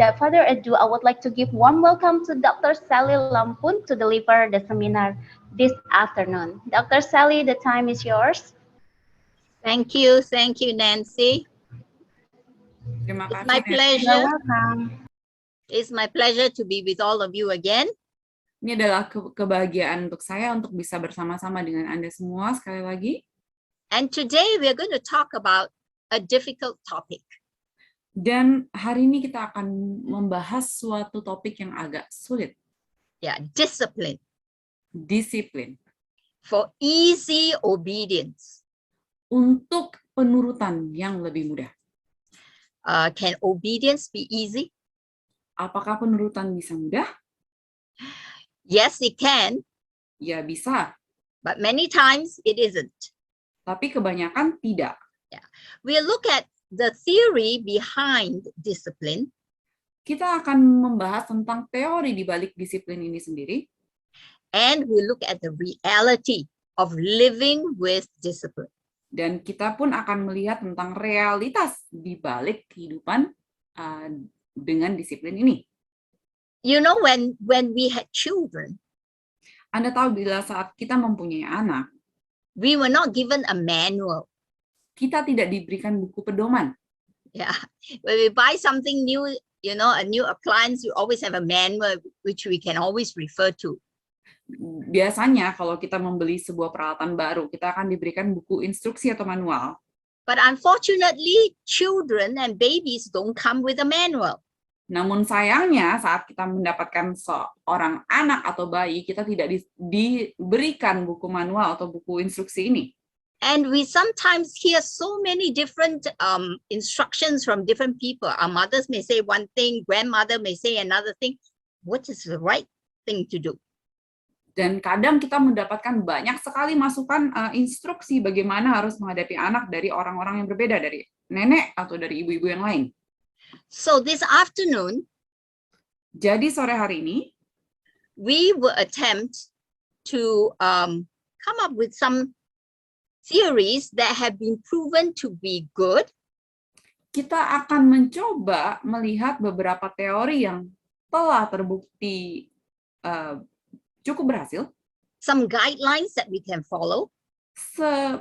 without further ado, I would like to give warm welcome to Dr. Sally Lampun to deliver the seminar this afternoon. Dr. Sally, the time is yours. Thank you, Nancy. Terima It's kasih, my Nancy. pleasure. You're welcome. It's my pleasure to be with all of you again. Ini adalah kebahagiaan untuk saya untuk bisa bersama-sama dengan Anda semua sekali lagi. And today we are going to talk about a difficult topic. Dan hari ini kita akan membahas suatu topik yang agak sulit. Yeah, discipline Disiplin. for easy obedience. Untuk penurutan yang lebih mudah. Can obedience be easy? Apakah penurutan bisa mudah? Yes, it can, Ya bisa, but many times it isn't. tapi kebanyakan tidak. We'll look at the theory behind discipline, Kita akan membahas tentang teori di balik disiplin ini sendiri. and we'll look at the reality of living with discipline. Dan kita pun akan melihat tentang realitas di balik kehidupan dengan disiplin ini. You know, when we had children, Anda tahu bila saat kita mempunyai anak, we were not given a manual. kita tidak diberikan buku pedoman. Yeah, when we buy something new, you know, a new appliance, you always have a manual which we can always refer to. Biasanya kalau kita membeli sebuah peralatan baru, kita akan diberikan buku instruksi atau manual. But unfortunately, children and babies don't come with a manual. Namun sayangnya saat kita mendapatkan seorang anak atau bayi, kita tidak diberikan buku manual atau buku instruksi ini. And we sometimes hear so many different instructions from different people. Our mothers may say one thing, grandmother may say another thing. What is the right thing to do? Dan kadang kita mendapatkan banyak sekali masukan instruksi bagaimana harus menghadapi anak dari orang-orang yang berbeda, dari nenek atau dari ibu-ibu yang lain. So this afternoon, Jadi sore hari ini, we will attempt to come up with some theories that have been proven to be good, kita akan mencoba melihat beberapa teori yang telah terbukti cukup berhasil, some guidelines that we can follow,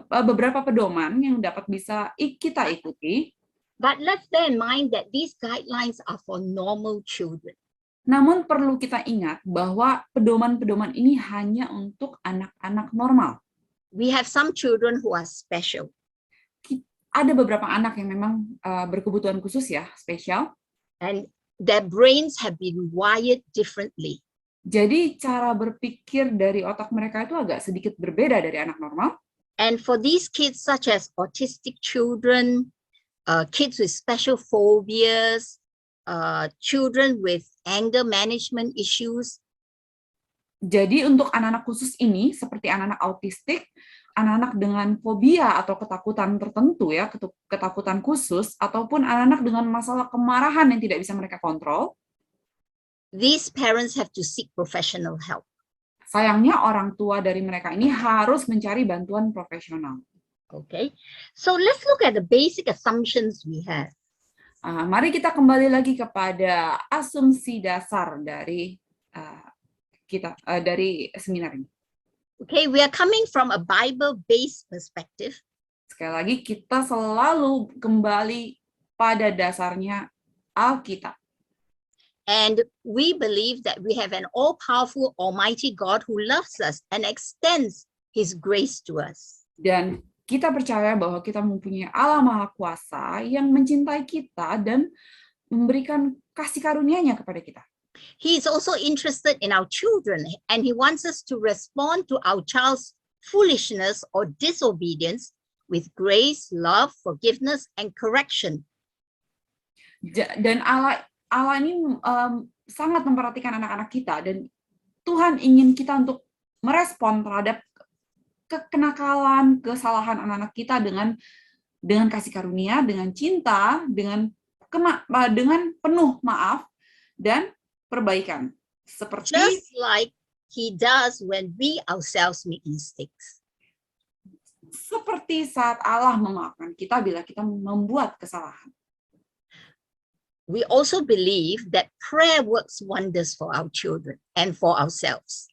beberapa pedoman yang dapat bisa kita ikuti. but let's bear in mind that these guidelines are for normal children. Namun perlu kita ingat bahwa pedoman-pedoman ini hanya untuk anak-anak normal. We have some children who are special. Ada beberapa anak yang memang berkebutuhan khusus ya, spesial. And their brains have been wired differently. Jadi cara berpikir dari otak mereka itu agak sedikit berbeda dari anak normal. And for these kids, such as autistic children, kids with special phobias, children with anger management issues. Jadi untuk anak-anak khusus ini, seperti anak-anak autistik, anak-anak dengan fobia atau ketakutan tertentu ya, ketakutan khusus, ataupun anak-anak dengan masalah kemarahan yang tidak bisa mereka kontrol, these parents have to seek professional help. sayangnya orang tua dari mereka ini harus mencari bantuan profesional. Okay, so let's look at the basic assumptions we have. Mari kita kembali lagi kepada asumsi dasar dari dari seminar ini. Okay, we are coming from a Bible-based perspective. Sekali lagi, kita selalu kembali pada dasarnya Alkitab. And we believe that we have an all-powerful, almighty God who loves us and extends his grace to us. Dan kita percaya bahwa kita mempunyai Allah Maha Kuasa yang mencintai kita dan memberikan kasih karunia-Nya kepada kita. He is also interested in our children, and he wants us to respond to our child's foolishness or disobedience with grace, love, forgiveness, and correction. Dan Allah ini sangat memperhatikan anak-anak kita, dan Tuhan ingin kita untuk merespon terhadap kenakalan, kesalahan anak-anak kita dengan kasih karunia, dengan cinta, dengan penuh maaf dan perbaikan. Seperti just like he does when we ourselves make mistakes. Seperti saat Allah memaafkan kita bila kita membuat kesalahan. We also believe that prayer works wonders for our children and for ourselves.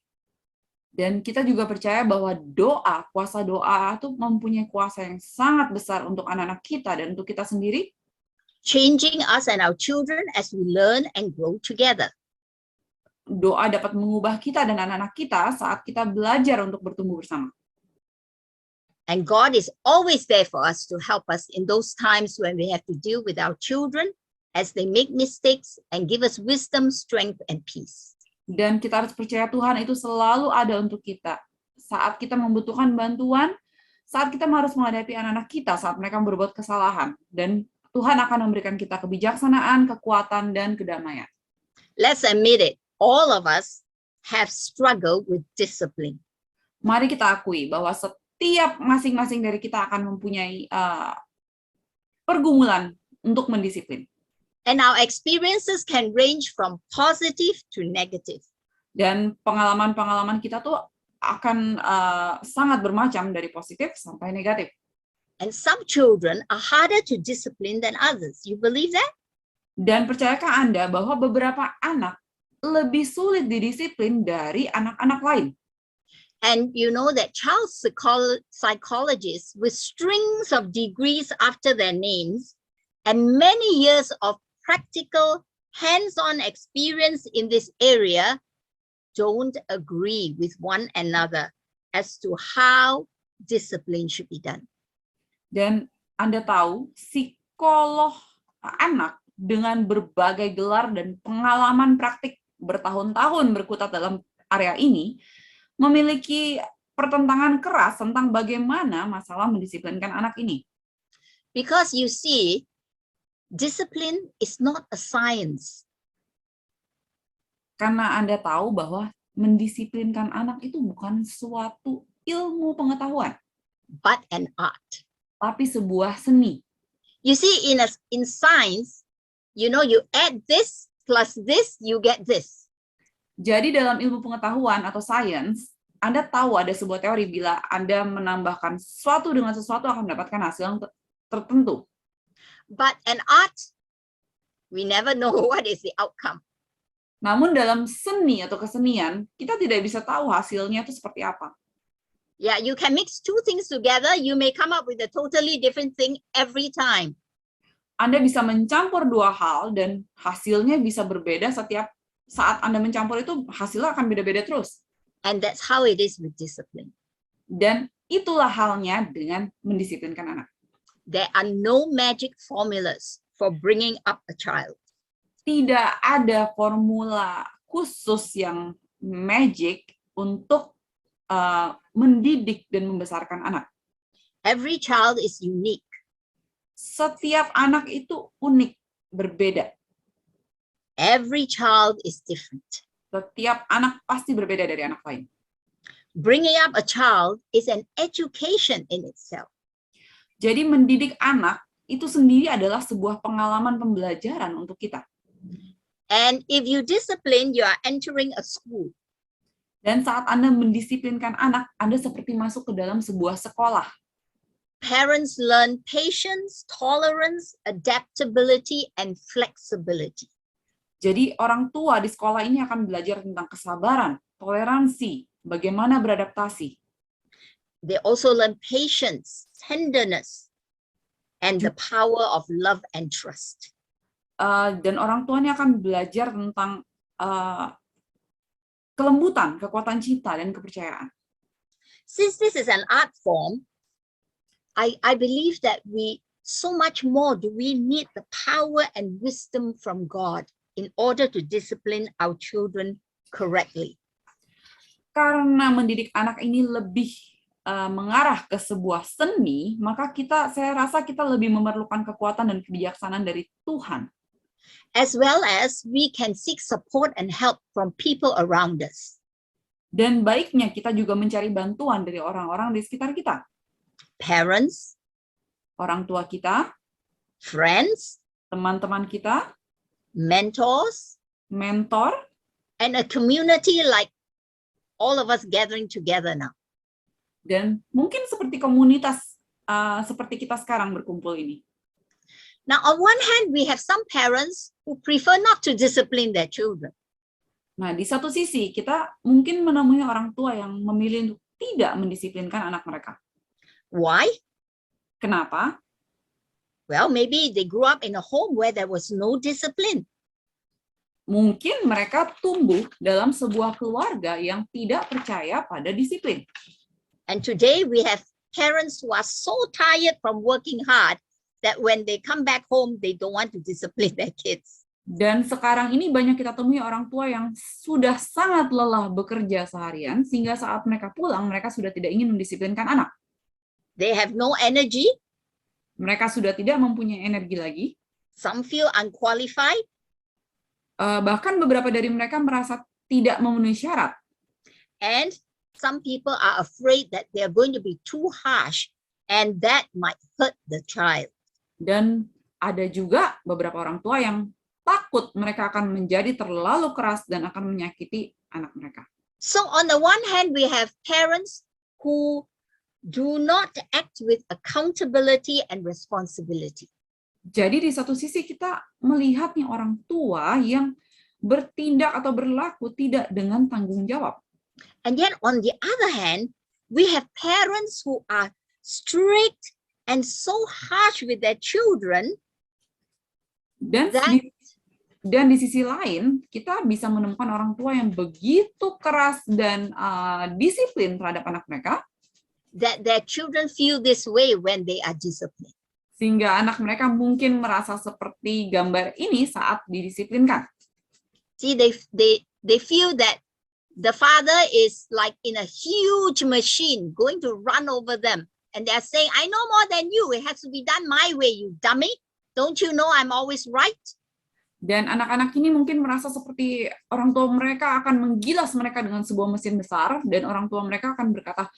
Dan kita juga percaya bahwa kuasa doa itu mempunyai kuasa yang sangat besar untuk anak-anak kita dan untuk kita sendiri, changing us and our children as we learn and grow together. Doa dapat mengubah kita dan anak-anak kita saat kita belajar untuk bertumbuh bersama. And God is always there for us to help us in those times when we have to deal with our children as they make mistakes and give us wisdom, strength, and peace. Dan kita harus percaya Tuhan itu selalu ada untuk kita. Saat kita membutuhkan bantuan, saat kita harus menghadapi anak-anak kita saat mereka berbuat kesalahan. Dan Tuhan akan memberikan kita kebijaksanaan, kekuatan, dan kedamaian. Let's admit it, all of us have struggled with discipline. Mari kita akui bahwa setiap masing-masing dari kita akan mempunyai pergumulan untuk mendisiplin. And our experiences can range from positive to negative. Dan pengalaman-pengalaman kita tuh akan sangat bermacam dari positif sampai negatif. And some children are harder to discipline than others. You believe that? Dan percayakah Anda bahwa beberapa anak lebih sulit didisiplin dari anak-anak lain? And you know that child psychologists with strings of degrees after their names and many years of practical hands-on experience in this area don't agree with one another as to how discipline should be done. Dan Anda tahu, psikolog anak dengan berbagai gelar dan pengalaman praktik bertahun-tahun berkutat dalam area ini memiliki pertentangan keras tentang bagaimana masalah mendisiplinkan anak ini. Because you see, discipline is not a science. Karena Anda tahu bahwa mendisiplinkan anak itu bukan suatu ilmu pengetahuan, but an art. Tapi sebuah seni. You see, in science, you know, you add this plus this, you get this. Jadi dalam ilmu pengetahuan atau sains, Anda tahu ada sebuah teori bila Anda menambahkan sesuatu dengan sesuatu akan mendapatkan hasil yang tertentu. But an art, we never know what is the outcome. Namun dalam seni atau kesenian, kita tidak bisa tahu hasilnya itu seperti apa. Yeah, you can mix two things together, you may come up with a totally different thing every time. Anda bisa mencampur dua hal dan hasilnya bisa berbeda setiap saat Anda mencampur itu, hasilnya akan beda-beda terus. And that's how it is with discipline. Dan itulah halnya dengan mendisiplinkan anak. There are no magic formulas for bringing up a child. Tidak ada formula khusus yang magic untuk mendidik dan membesarkan anak. Every child is unique. Setiap anak itu unik, berbeda. Every child is different. Setiap anak pasti berbeda dari anak lain. Bringing up a child is an education in itself. Jadi mendidik anak itu sendiri adalah sebuah pengalaman pembelajaran untuk kita. And if you discipline, you are entering a school. Dan saat Anda mendisiplinkan anak, Anda seperti masuk ke dalam sebuah sekolah. Parents learn patience, tolerance, adaptability, and flexibility. Jadi orang tua di sekolah ini akan belajar tentang kesabaran, toleransi, bagaimana beradaptasi. They also learn patience, tenderness, and the power of love and trust. Dan orang tuanya akan belajar tentang kelembutan, kekuatan cinta, dan kepercayaan. Since this is an art form, I believe that so much more do we need the power and wisdom from God in order to discipline our children correctly. Karena mendidik anak ini lebih mengarah ke sebuah seni, maka saya rasa kita lebih memerlukan kekuatan dan kebijaksanaan dari Tuhan. As well as we can seek support and help from people around us. Dan baiknya kita juga mencari bantuan dari orang-orang di sekitar kita. Parents, orang tua kita, friends, teman-teman kita, mentors, mentor, and a community like all of us gathering together now. Dan mungkin seperti komunitas seperti kita sekarang berkumpul ini. Now, on one hand, we have some parents who prefer not to discipline their children. Nah, di satu sisi kita mungkin menemui orang tua yang memilih untuk tidak mendisiplinkan anak mereka. Why? Kenapa? Well, maybe they grew up in a home where there was no discipline. Mungkin mereka tumbuh dalam sebuah keluarga yang tidak percaya pada disiplin. And today we have parents who are so tired from working hard that when they come back home, they don't want to discipline their kids. Dan sekarang ini banyak kita temui orang tua yang sudah sangat lelah bekerja seharian, sehingga saat mereka pulang, mereka sudah tidak ingin mendisiplinkan anak. They have no energy. Mereka sudah tidak mempunyai energi lagi. Some feel unqualified. Bahkan beberapa dari mereka merasa tidak memenuhi syarat. And some people are afraid that they are going to be too harsh and that might hurt the child. Dan ada juga beberapa orang tua yang takut mereka akan menjadi terlalu keras dan akan menyakiti anak mereka. So on the one hand, we have parents who do not act with accountability and responsibility. Jadi di satu sisi kita melihat nih orang tua yang bertindak atau berlaku tidak dengan tanggung jawab. And yet on the other hand, we have parents who are strict and so harsh with their children dan di sisi lain kita bisa menemukan orang tua yang begitu keras dan disiplin terhadap anak mereka, that their children feel this way when they are disciplined. Sehingga anak mereka mungkin merasa seperti gambar ini saat didisiplinkan. See, they feel that the father is like in a huge machine going to run over them. And they're saying, I know more than you. It has to be done my way, you dummy. Don't you know I'm always right? Dan anak-anak ini mungkin merasa seperti orang tua mereka akan menggilas mereka dengan sebuah mesin besar, dan orang tua mereka akan berkata,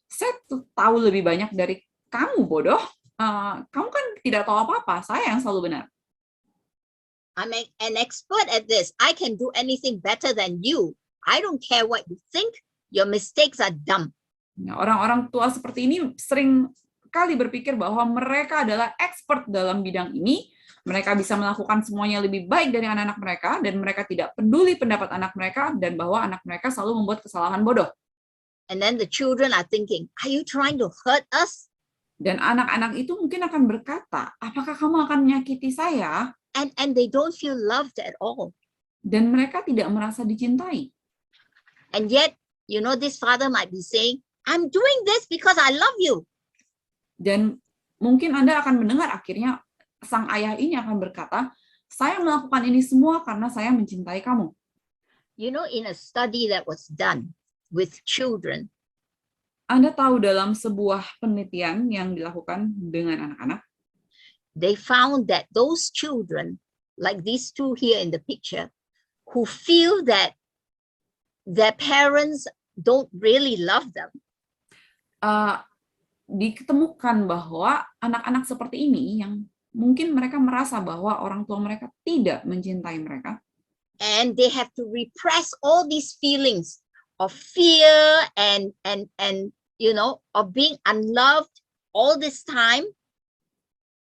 saya tahu lebih banyak dari kamu, bodoh. Kamu kan tidak tahu apa-apa, saya yang selalu benar. I'm an expert at this. I can do anything better than you. I don't care what you think. Your mistakes are dumb. Nah, orang-orang tua seperti ini sering kali berpikir bahwa mereka adalah expert dalam bidang ini. Mereka bisa melakukan semuanya lebih baik dari anak-anak mereka, dan mereka tidak peduli pendapat anak mereka, dan bahwa anak mereka selalu membuat kesalahan bodoh. And then the children are thinking, are you trying to hurt us? Dan anak-anak itu mungkin akan berkata, apakah kamu akan menyakiti saya? And they don't feel loved at all. Dan mereka tidak merasa dicintai. And yet, you know, this father might be saying, I'm doing this because I love you. Dan mungkin Anda akan mendengar akhirnya sang ayah ini akan berkata, saya melakukan ini semua karena saya mencintai kamu. You know, in a study that was done with children, Anda tahu dalam sebuah penelitian yang dilakukan dengan anak-anak, they found that those children, like these two here in the picture, who feel that their parents don't really love them, diketemukan bahwa anak-anak seperti ini yang mungkin mereka merasa bahwa orang tua mereka tidak mencintai mereka, and they have to repress all these feelings of fear and you know, of being unloved all this time.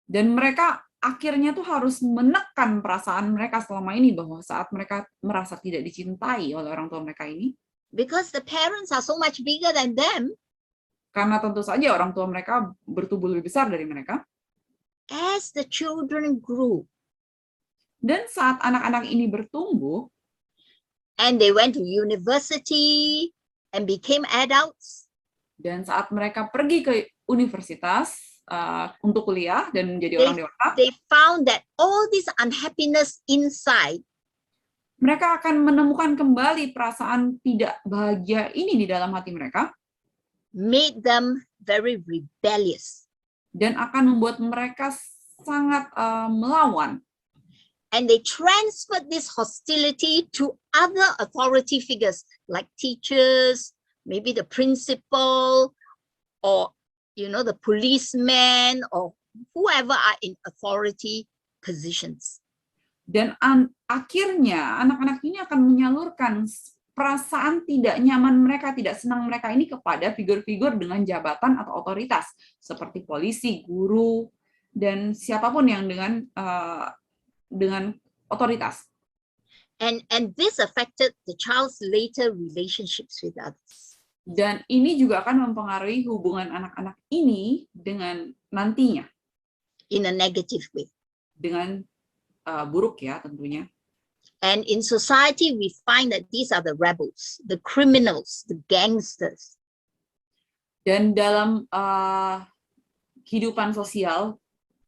Dan mereka akhirnya tuh harus menekan perasaan mereka selama ini bahwa saat mereka merasa tidak dicintai oleh orang tua mereka ini, because the parents are so much bigger than them. Karena tentu saja orang tua mereka bertubuh lebih besar dari mereka. As the children grew, dan saat anak-anak ini bertumbuh, and they went to university and became adults, dan saat mereka pergi ke universitas untuk kuliah dan menjadi orang dewasa, they found that all this unhappiness inside, mereka akan menemukan kembali perasaan tidak bahagia ini di dalam hati mereka, made them very rebellious. Dan akan membuat mereka sangat melawan. And they transferred this hostility to other authority figures like teachers, maybe the principal, or you know, the policeman, or whoever are in authority positions. Dan akhirnya anak-anak ini akan menyalurkan perasaan tidak nyaman mereka, tidak senang mereka ini kepada figur-figur dengan jabatan atau otoritas, seperti polisi, guru, dan siapapun yang dengan otoritas. And this affected the child's later relationships with others. Dan ini juga akan mempengaruhi hubungan anak-anak ini dengan nantinya, In a negative way. dengan buruk ya tentunya. And in society, we find that these are the rebels, the criminals, the gangsters. Dan dalam kehidupan sosial,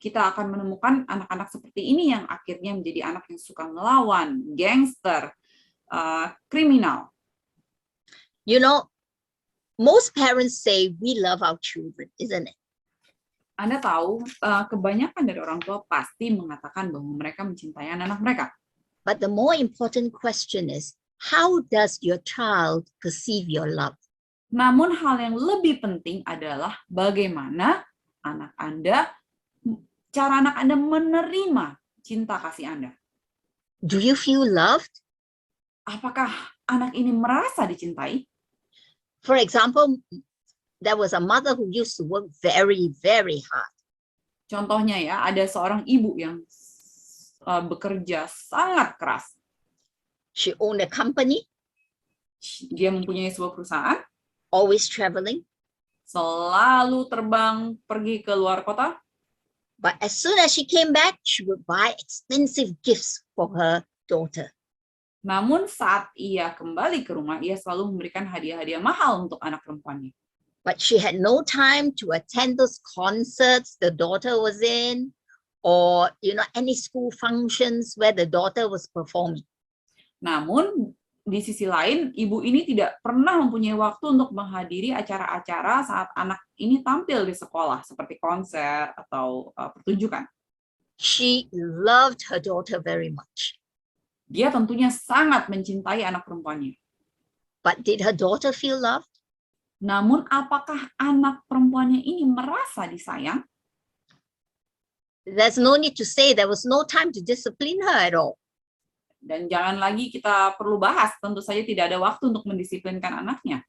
kita akan menemukan anak-anak seperti ini yang akhirnya menjadi anak yang suka melawan, gangster, kriminal. You know, most parents say we love our children, isn't it? Anda tahu, kebanyakan dari orang tua pasti mengatakan bahwa mereka mencintai anak-anak mereka. But the more important question is, how does your child perceive your love? Namun hal yang lebih penting adalah bagaimana cara anak Anda menerima cinta kasih Anda. Do you feel loved? Apakah anak ini merasa dicintai? For example, there was a mother who used to work very, very hard. Contohnya ya, ada seorang ibu yang bekerja sangat keras. She owned a company, Dia mempunyai sebuah perusahaan, always traveling. selalu terbang pergi ke luar kota. But as soon as she came back, she would buy expensive gifts for her daughter. Namun saat ia kembali ke rumah, ia selalu memberikan hadiah-hadiah mahal untuk anak perempuannya. But she had no time to attend those concerts the daughter was in, or any school functions where the daughter was performing. Namun di sisi lain, ibu ini tidak pernah mempunyai waktu untuk menghadiri acara-acara saat anak ini tampil di sekolah, seperti konser atau pertunjukan. She loved her daughter very much. Dia tentunya sangat mencintai anak perempuannya. But did her daughter feel loved? Namun apakah anak perempuannya ini merasa disayang? There's no need to say there was no time to discipline her at all. Dan jangan lagi kita perlu bahas, tentu saja tidak ada waktu untuk mendisiplinkan anaknya.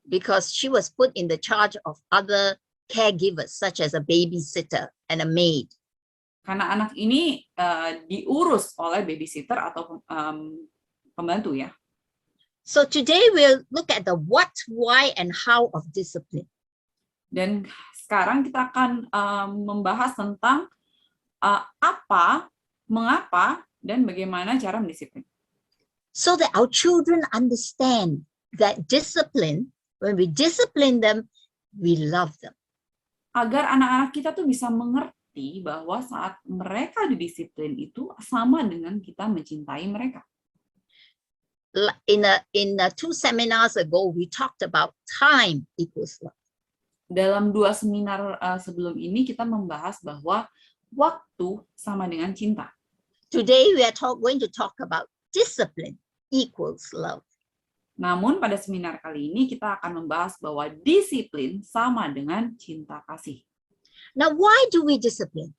Because she was put in the charge of other caregivers, such as a babysitter and a maid. Karena anak ini diurus oleh babysitter atau pembantu ya. So today we'll look at the what, why, and how of discipline. Dan sekarang kita akan membahas tentang apa, mengapa, dan bagaimana cara mendisiplin. So that our children understand that discipline, when we discipline them, we love them. Agar anak-anak kita tuh bisa mengerti bahwa saat mereka didisiplin itu sama dengan kita mencintai mereka. In 2 seminars ago, we talked about time equals love. Dalam 2 seminar sebelum ini kita membahas bahwa waktu sama dengan cinta. Today we are going to talk about discipline equals love. Namun pada seminar kali ini kita akan membahas bahwa disiplin sama dengan cinta kasih. Now, why do we discipline?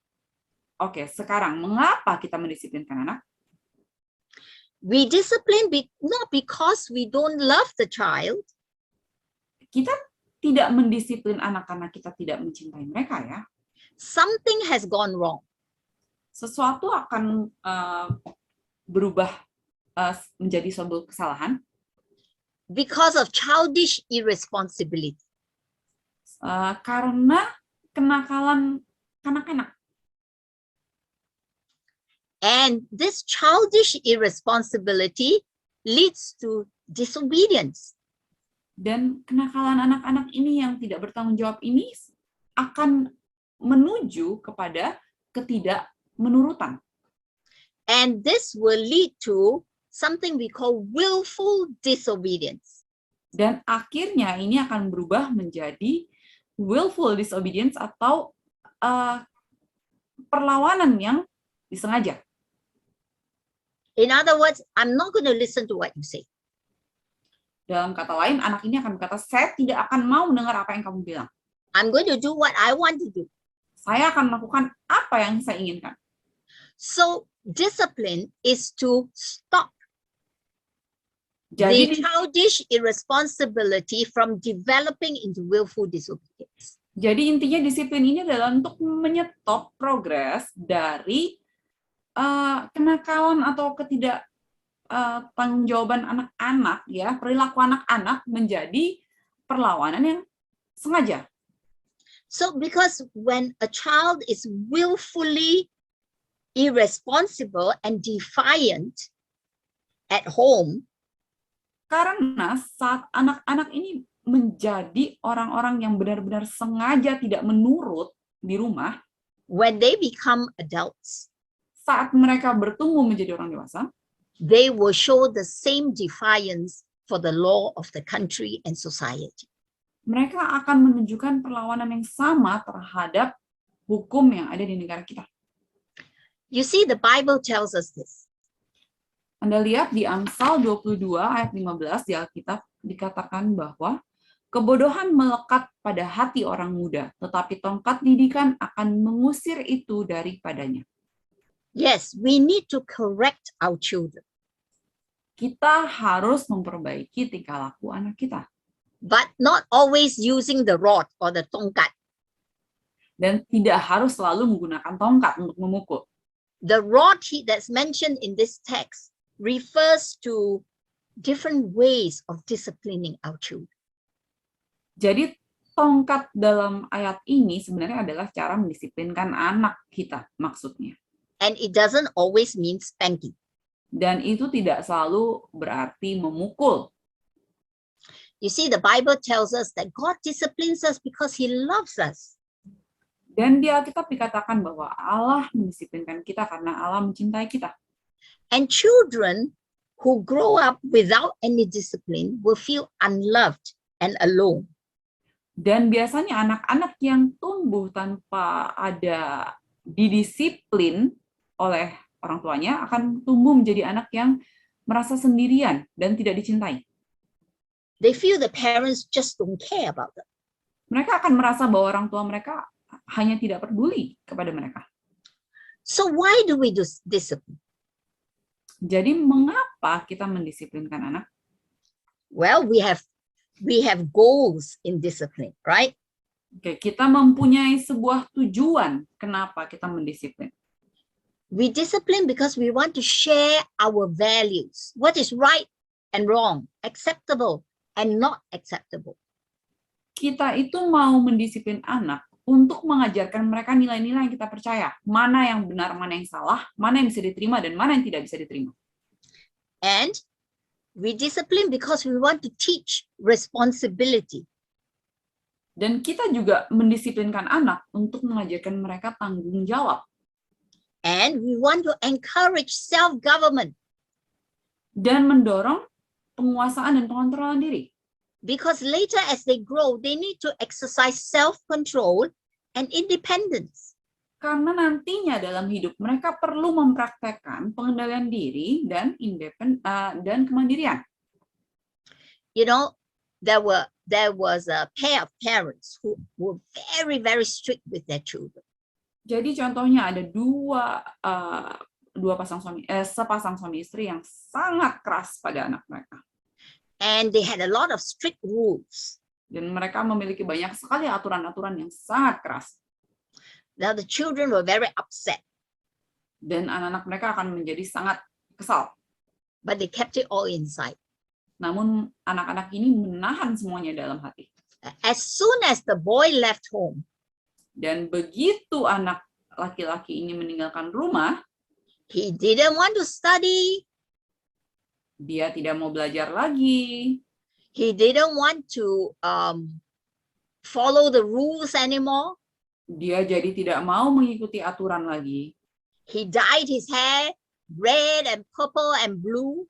Oke, sekarang mengapa kita mendisiplinkan anak? We discipline not because we don't love the child. Kita tidak mendisiplin anak karena kita tidak mencintai mereka ya. Something has gone wrong. Sesuatu akan berubah menjadi sebuah kesalahan. Because of childish irresponsibility. Karena kenakalan kanak-kanak. And this childish irresponsibility leads to disobedience. Dan kenakalan anak-anak ini yang tidak bertanggung jawab ini akan menuju kepada ketidakmenurutan. And this will lead to something we call willful disobedience. Dan akhirnya ini akan berubah menjadi willful disobedience atau perlawanan yang disengaja. In other words, I'm not going to listen to what you say. Dalam kata lain, anak ini akan berkata, saya tidak akan mau dengar apa yang kamu bilang. I'm going to do what I want to do. Saya akan melakukan apa yang saya inginkan. So discipline is to stop Jadi the childish irresponsibility from developing into willful disobedience. Jadi intinya disiplin ini adalah untuk menyetop progres dari kenakalan atau tanggung-jawaban anak-anak, ya, perilaku anak-anak menjadi perlawanan yang sengaja. So because when a child is willfully irresponsible and defiant at home, Karena saat anak-anak ini menjadi orang-orang yang benar-benar sengaja tidak menurut di rumah, when they become adults, saat mereka bertumbuh menjadi orang dewasa, they will show the same defiance for the law of the country and society. mereka akan menunjukkan perlawanan yang sama terhadap hukum yang ada di negara kita. You see, the Bible tells us this. Anda lihat di Amsal 22 ayat 15 di Alkitab dikatakan bahwa kebodohan melekat pada hati orang muda, tetapi tongkat didikan akan mengusir itu daripadanya. Yes, we need to correct our children, Kita harus memperbaiki tingkah laku anak kita. but not always using the rod or the tongkat. Dan tidak harus selalu menggunakan tongkat untuk memukul. The rod that's mentioned in this text refers to different ways of disciplining our children. Jadi tongkat dalam ayat ini sebenarnya adalah cara mendisiplinkan anak kita maksudnya. And it doesn't always mean spanking. Dan itu tidak selalu berarti memukul. You see, the Bible tells us that God disciplines us because he loves us. Dan di Alkitab dikatakan bahwa Allah mendisiplinkan kita karena Allah mencintai kita. And children who grow up without any discipline will feel unloved and alone. Dan biasanya anak-anak yang tumbuh tanpa ada didisiplin oleh orang tuanya akan tumbuh menjadi anak yang merasa sendirian dan tidak dicintai. They feel the parents just don't care about them. Mereka akan merasa bahwa orang tua mereka hanya tidak peduli kepada mereka. So why do we do discipline? Jadi mengapa kita mendisiplinkan anak? Well, we have goals in discipline, right? Oke, kita mempunyai sebuah tujuan kenapa kita mendisiplin. We discipline because we want to share our values, what is right and wrong, acceptable and not acceptable. Kita itu mau mendisiplin anak untuk mengajarkan mereka nilai-nilai yang kita percaya. Mana yang benar, mana yang salah, mana yang bisa diterima, dan mana yang tidak bisa diterima. And we discipline because we want to teach responsibility. Dan kita juga mendisiplinkan anak untuk mengajarkan mereka tanggung jawab. And we want to encourage self-government. Dan mendorong penguasaan dan pengontrolan diri. Because later as they grow, they need to exercise self-control and independence. Karena nantinya dalam hidup mereka perlu mempraktekkan pengendalian diri dan dan kemandirian. You know, there was a pair of parents who were very, very strict with their children. Jadi contohnya ada sepasang suami istri yang sangat keras pada anak mereka. And they had a lot of strict rules. Dan mereka memiliki banyak sekali aturan-aturan yang sangat keras. Now the children were very upset. Dan anak-anak mereka akan menjadi sangat kesal. But they kept it all inside. Namun anak-anak ini menahan semuanya dalam hati. As soon as the boy left home, Dan begitu anak laki-laki ini meninggalkan rumah, he didn't want to study. dia tidak mau belajar lagi. He didn't want to follow the rules anymore. Dia jadi tidak mau mengikuti aturan lagi. He dyed his hair red and purple and blue.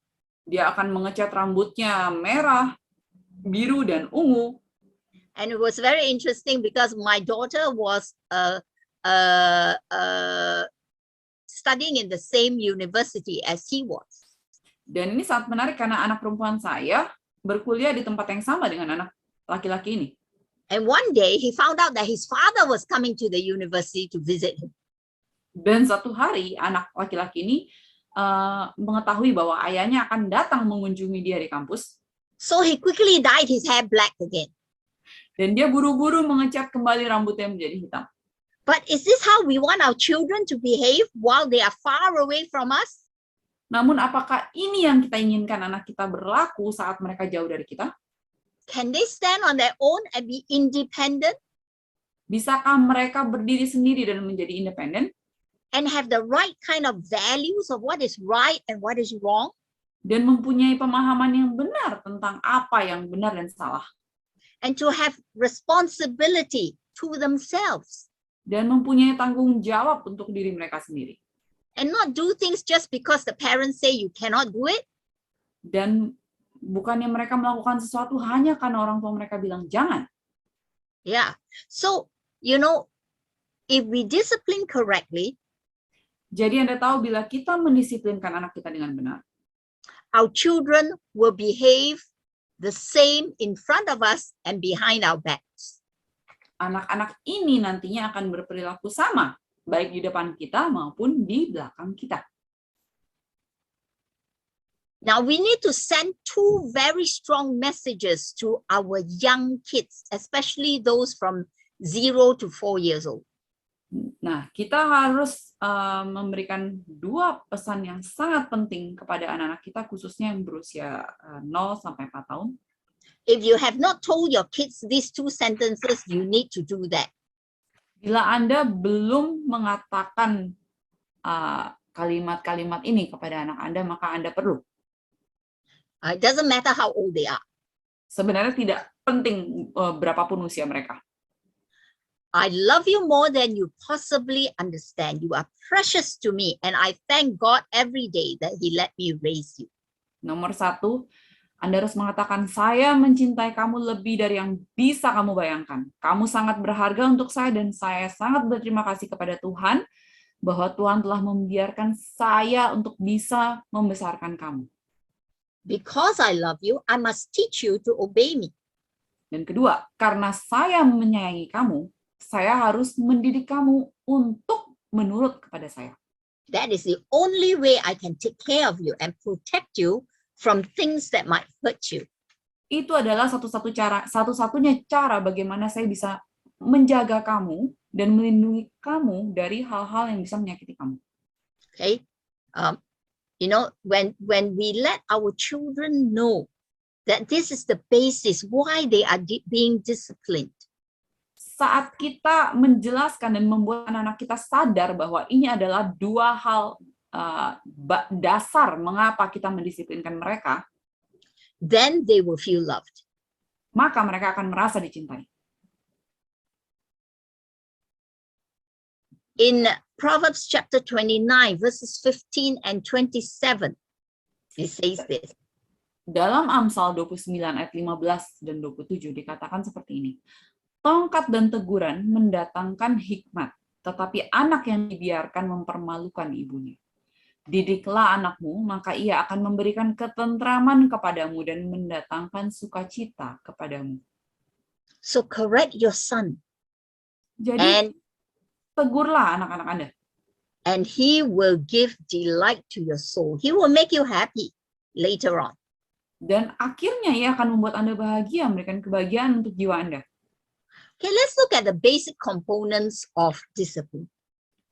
Dia akan mengecat rambutnya merah, biru, dan ungu. And it was very interesting because my daughter was studying in the same university as he was. Dan ini sangat menarik karena anak perempuan saya berkuliah di tempat yang sama dengan anak laki-laki ini. And one day he found out that his father was coming to the university to visit him. Dan satu hari anak laki-laki ini mengetahui bahwa ayahnya akan datang mengunjungi dia di kampus. So he quickly dyed his hair black again. Dan dia buru-buru mengecat kembali rambutnya menjadi hitam. But is this how we want our children to behave while they are far away from us? Namun apakah ini yang kita inginkan anak kita berlaku saat mereka jauh dari kita? Can they stand on their own and be independent Bisakah mereka berdiri sendiri dan menjadi independen? and have the right kind of values of what is right and what is wrong? Dan mempunyai pemahaman yang benar tentang apa yang benar dan salah. And to have responsibility to themselves Dan mempunyai tanggung jawab untuk diri mereka sendiri. and not do things just because the parents say you cannot do it. Dan bukannya mereka melakukan sesuatu hanya karena orang tua mereka bilang jangan. Yeah. So, if we discipline correctly, Jadi Anda tahu bila kita mendisiplinkan anak kita dengan benar, our children will behave the same in front of us and behind our backs. anak-anak ini nantinya akan berperilaku sama, baik di depan kita maupun di belakang kita. Now, we need to send two very strong messages to our young kids, especially those from 0 to 4 years old. Nah, kita harus memberikan dua pesan yang sangat penting kepada anak-anak kita, khususnya yang berusia 0 sampai 4 tahun. If you have not told your kids these two sentences, you need to do that. Bila Anda belum mengatakan kalimat-kalimat ini kepada anak Anda, maka Anda perlu. It doesn't matter how old they are. Sebenarnya tidak penting berapapun usia mereka. I love you more than you possibly understand. You are precious to me, and I thank God every day that He let me raise you. Nomor 1, Anda harus mengatakan, saya mencintai kamu lebih dari yang bisa kamu bayangkan. Kamu sangat berharga untuk saya, dan saya sangat berterima kasih kepada Tuhan bahwa Tuhan telah membiarkan saya untuk bisa membesarkan kamu. Because I love you, I must teach you to obey me. Dan kedua, karena saya menyayangi kamu, saya harus mendidik kamu untuk menurut kepada saya. That is the only way I can take care of you and protect you from things that might hurt you. Itu adalah satu-satunya cara bagaimana saya bisa menjaga kamu dan melindungi kamu dari hal-hal yang bisa menyakiti kamu. Okay, when we let our children know that this is the basis why they are being disciplined. Saat kita menjelaskan dan membuat anak-anak kita sadar bahwa ini adalah dua hal dasar mengapa kita mendisiplinkan mereka, then they will feel loved. Maka mereka akan merasa dicintai. In Proverbs chapter 29, verses 15 and 27, it says this. Dalam Amsal 29 ayat 15 dan 27 dikatakan seperti ini. Tongkat dan teguran mendatangkan hikmat, tetapi anak yang dibiarkan mempermalukan ibunya. Didiklah anakmu, maka ia akan memberikan ketentraman kepadamu dan mendatangkan sukacita kepadamu. So correct your son. Jadi, and tegurlah anak-anak Anda. And he will give delight to your soul. He will make you happy later on. Dan akhirnya ia akan membuat Anda bahagia, memberikan kebahagiaan untuk jiwa Anda. Okay, let's look at the basic components of discipline.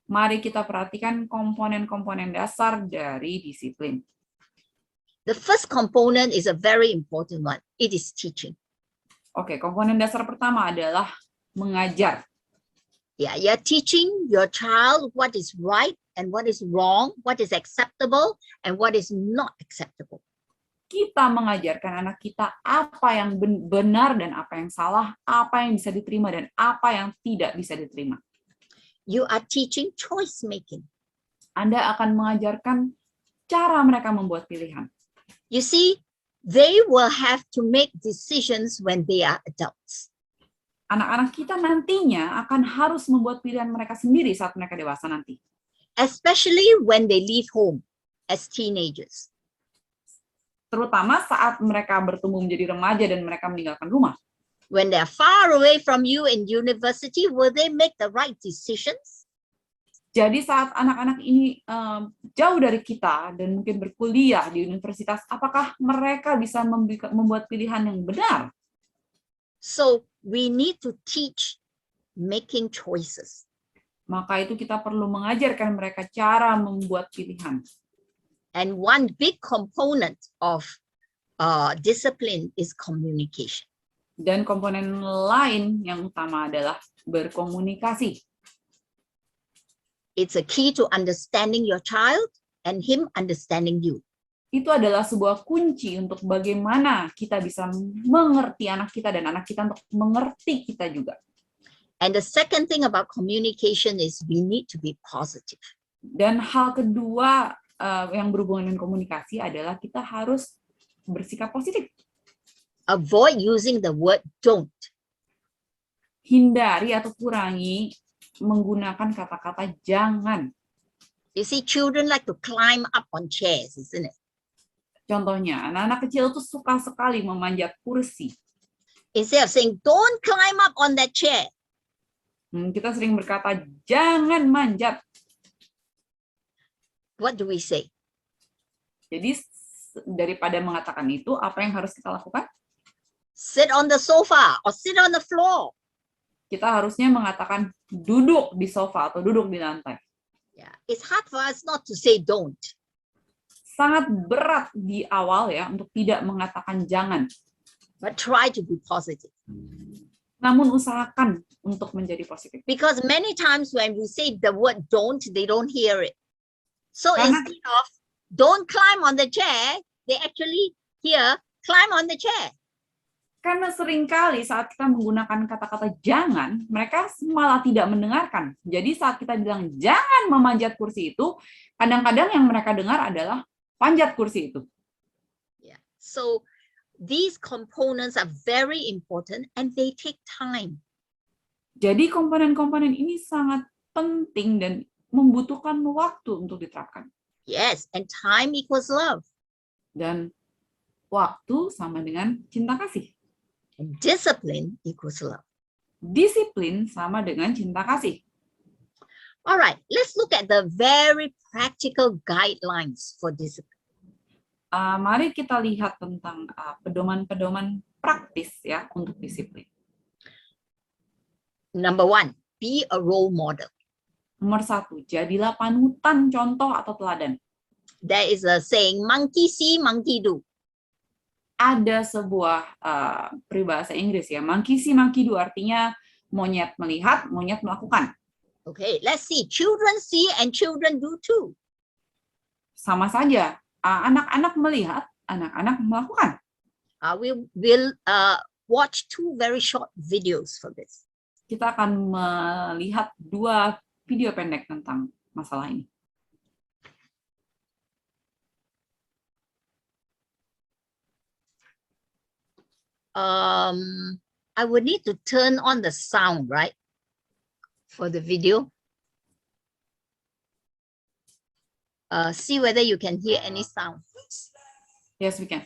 Mari kita perhatikan komponen-komponen dasar dari disiplin. The first component is a very important one. It is teaching. Oke, komponen dasar pertama adalah mengajar. Yeah, you're teaching your child what is right and what is wrong, what is acceptable and what is not acceptable. Kita mengajarkan anak kita apa yang benar dan apa yang salah, apa yang bisa diterima dan apa yang tidak bisa diterima. You are teaching choice making. Anda akan mengajarkan cara mereka membuat pilihan. You see, they will have to make decisions when they are adults. Anak-anak kita nantinya akan harus membuat pilihan mereka sendiri saat mereka dewasa nanti. Especially when they leave home as teenagers. Terutama saat mereka bertumbuh menjadi remaja dan mereka meninggalkan rumah. When they are far away from you in university, will they make the right decisions? Jadi saat anak-anak ini jauh dari kita dan mungkin berkuliah di universitas, apakah mereka bisa membuat pilihan yang benar? So we need to teach making choices. Maka itu kita perlu mengajarkan mereka cara membuat pilihan. And one big component of discipline is communication. Dan komponen lain yang utama adalah berkomunikasi. It's a key to understanding your child and him understanding you. Itu adalah sebuah kunci untuk bagaimana kita bisa mengerti anak kita dan anak kita untuk mengerti kita juga. And the second thing about communication is we need to be positive. Dan hal kedua yang berhubungan dengan komunikasi adalah kita harus bersikap positif. Avoid using the word don't. Hindari atau kurangi menggunakan kata-kata jangan. You see, children like to climb up on chairs, isn't it? Contohnya, anak-anak kecil itu suka sekali memanjat kursi. Instead of saying, don't climb up on that chair, Kita sering berkata, jangan manjat. what do we say? Jadi, daripada mengatakan itu, apa yang harus kita lakukan? Sit on the sofa or sit on the floor. Kita harusnya mengatakan duduk di sofa atau duduk di lantai. Yeah, it's hard for us not to say don't. Sangat berat di awal ya untuk tidak mengatakan jangan. But try to be positive. Namun usahakan untuk menjadi positif. Because many times when we say the word don't, they don't hear it. So Karena- instead of don't climb on the chair, they actually hear climb on the chair. Karena seringkali saat kita menggunakan kata-kata jangan, mereka malah tidak mendengarkan. Jadi saat kita bilang jangan memanjat kursi itu, kadang-kadang yang mereka dengar adalah panjat kursi itu. Yeah. So these components are very important and they take time. Jadi komponen-komponen ini sangat penting dan membutuhkan waktu untuk diterapkan. Yes, and time equals love. Dan waktu sama dengan cinta kasih. And discipline equals love. Disiplin sama dengan cinta kasih. All right, let's look at the very practical guidelines for discipline. Mari kita lihat tentang pedoman-pedoman praktis ya untuk disiplin. Number one, be a role model. Nomor 1, jadilah panutan, contoh atau teladan. There is a saying, monkey see, monkey do. Ada sebuah peribahasa Inggris ya, monkey see, monkey do, artinya monyet melihat, monyet melakukan. Okay, let's see. Children see and children do too. Sama saja, anak-anak melihat, anak-anak melakukan. We will watch two very short videos for this. Kita akan melihat 2 video pendek tentang masalah ini. I would need to turn on the sound, right? For the video. See whether you can hear any sound. Yes, we can.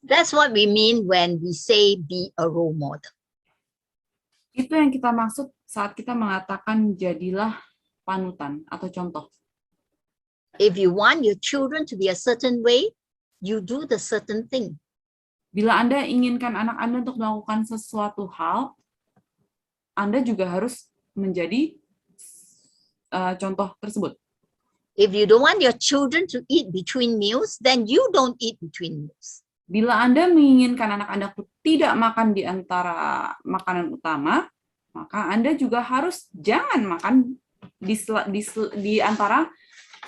That's what we mean when we say be a role model. Itu yang kita maksud saat kita mengatakan jadilah panutan atau contoh. If you want your children to be a certain way, you do the certain thing. Bila Anda inginkan anak Anda untuk melakukan sesuatu hal, Anda juga harus menjadi contoh tersebut. If you don't want your children to eat between meals, then you don't eat between meals. Bila Anda menginginkan anak Anda tidak makan di antara makanan utama, maka Anda juga harus jangan makan di antara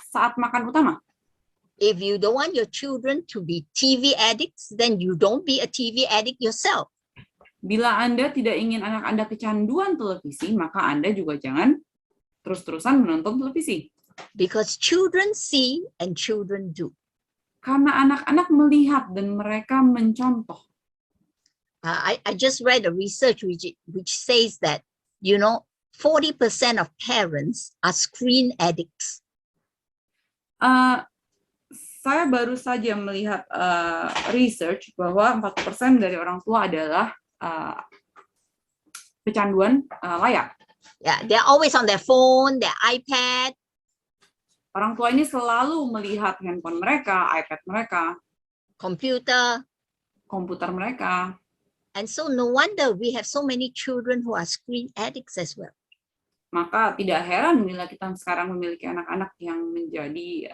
saat makan utama. If you don't want your children to be TV addicts, then you don't be a TV addict yourself. Bila Anda tidak ingin anak Anda kecanduan televisi, maka Anda juga jangan terus-terusan menonton televisi. Because children see and children do. Karena anak-anak melihat dan mereka mencontoh. I just read a research which says that, 40% of parents are screen addicts. Saya baru saja melihat research bahwa 40% dari orang tua adalah kecanduan layar. Yeah, they're always on their phone, their iPad. Orang tua ini selalu melihat handphone mereka, iPad mereka, komputer mereka. And so no wonder we have so many children who are screen addicts as well. Maka tidak heran bila kita sekarang memiliki anak-anak yang menjadi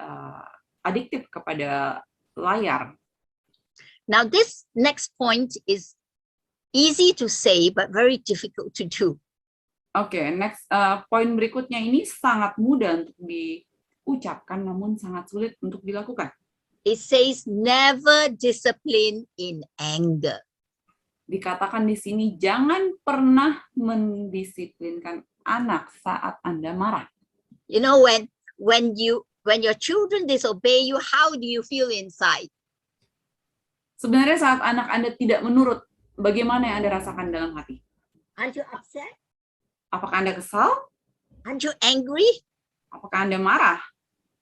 adiktif kepada layar. Now this next point is easy to say but very difficult to do. Oke, next poin berikutnya ini sangat mudah untuk diucapkan namun sangat sulit untuk dilakukan. It says never discipline in anger. Dikatakan di sini jangan pernah mendisiplinkan anak saat Anda marah. When your children disobey you, how do you feel inside? Sebenarnya saat anak Anda tidak menurut, bagaimana yang Anda rasakan dalam hati? Aren't you upset? Apakah Anda kesal? Aren't you angry? Apakah Anda marah?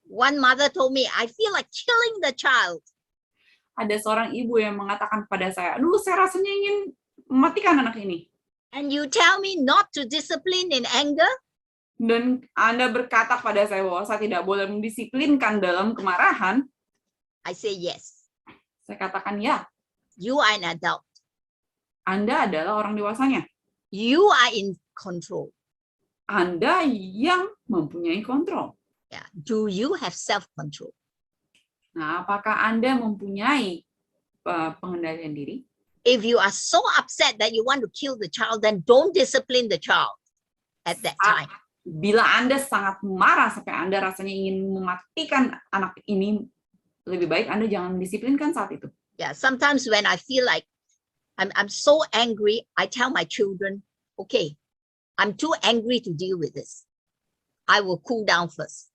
One mother told me, I feel like killing the child. Ada seorang ibu yang mengatakan kepada saya, aduh saya rasanya ingin mematikan anak ini. And you tell me not to discipline in anger? Dan Anda berkata pada saya bahwa saya tidak boleh mendisiplinkan dalam kemarahan. I say yes. Saya katakan ya. You are an adult. Anda adalah orang dewasanya. You are in control. Anda yang mempunyai kontrol. Yeah. Do you have self-control? Nah, apakah Anda mempunyai pengendalian diri? If you are so upset that you want to kill the child, then don't discipline the child at that time. Bila Anda sangat marah sampai Anda rasanya ingin mematikan anak ini, lebih baik Anda jangan disiplinkan saat itu. Yeah, sometimes when I feel like I'm so angry, I tell my children, okay, I'm too angry to deal with this. I will cool down first.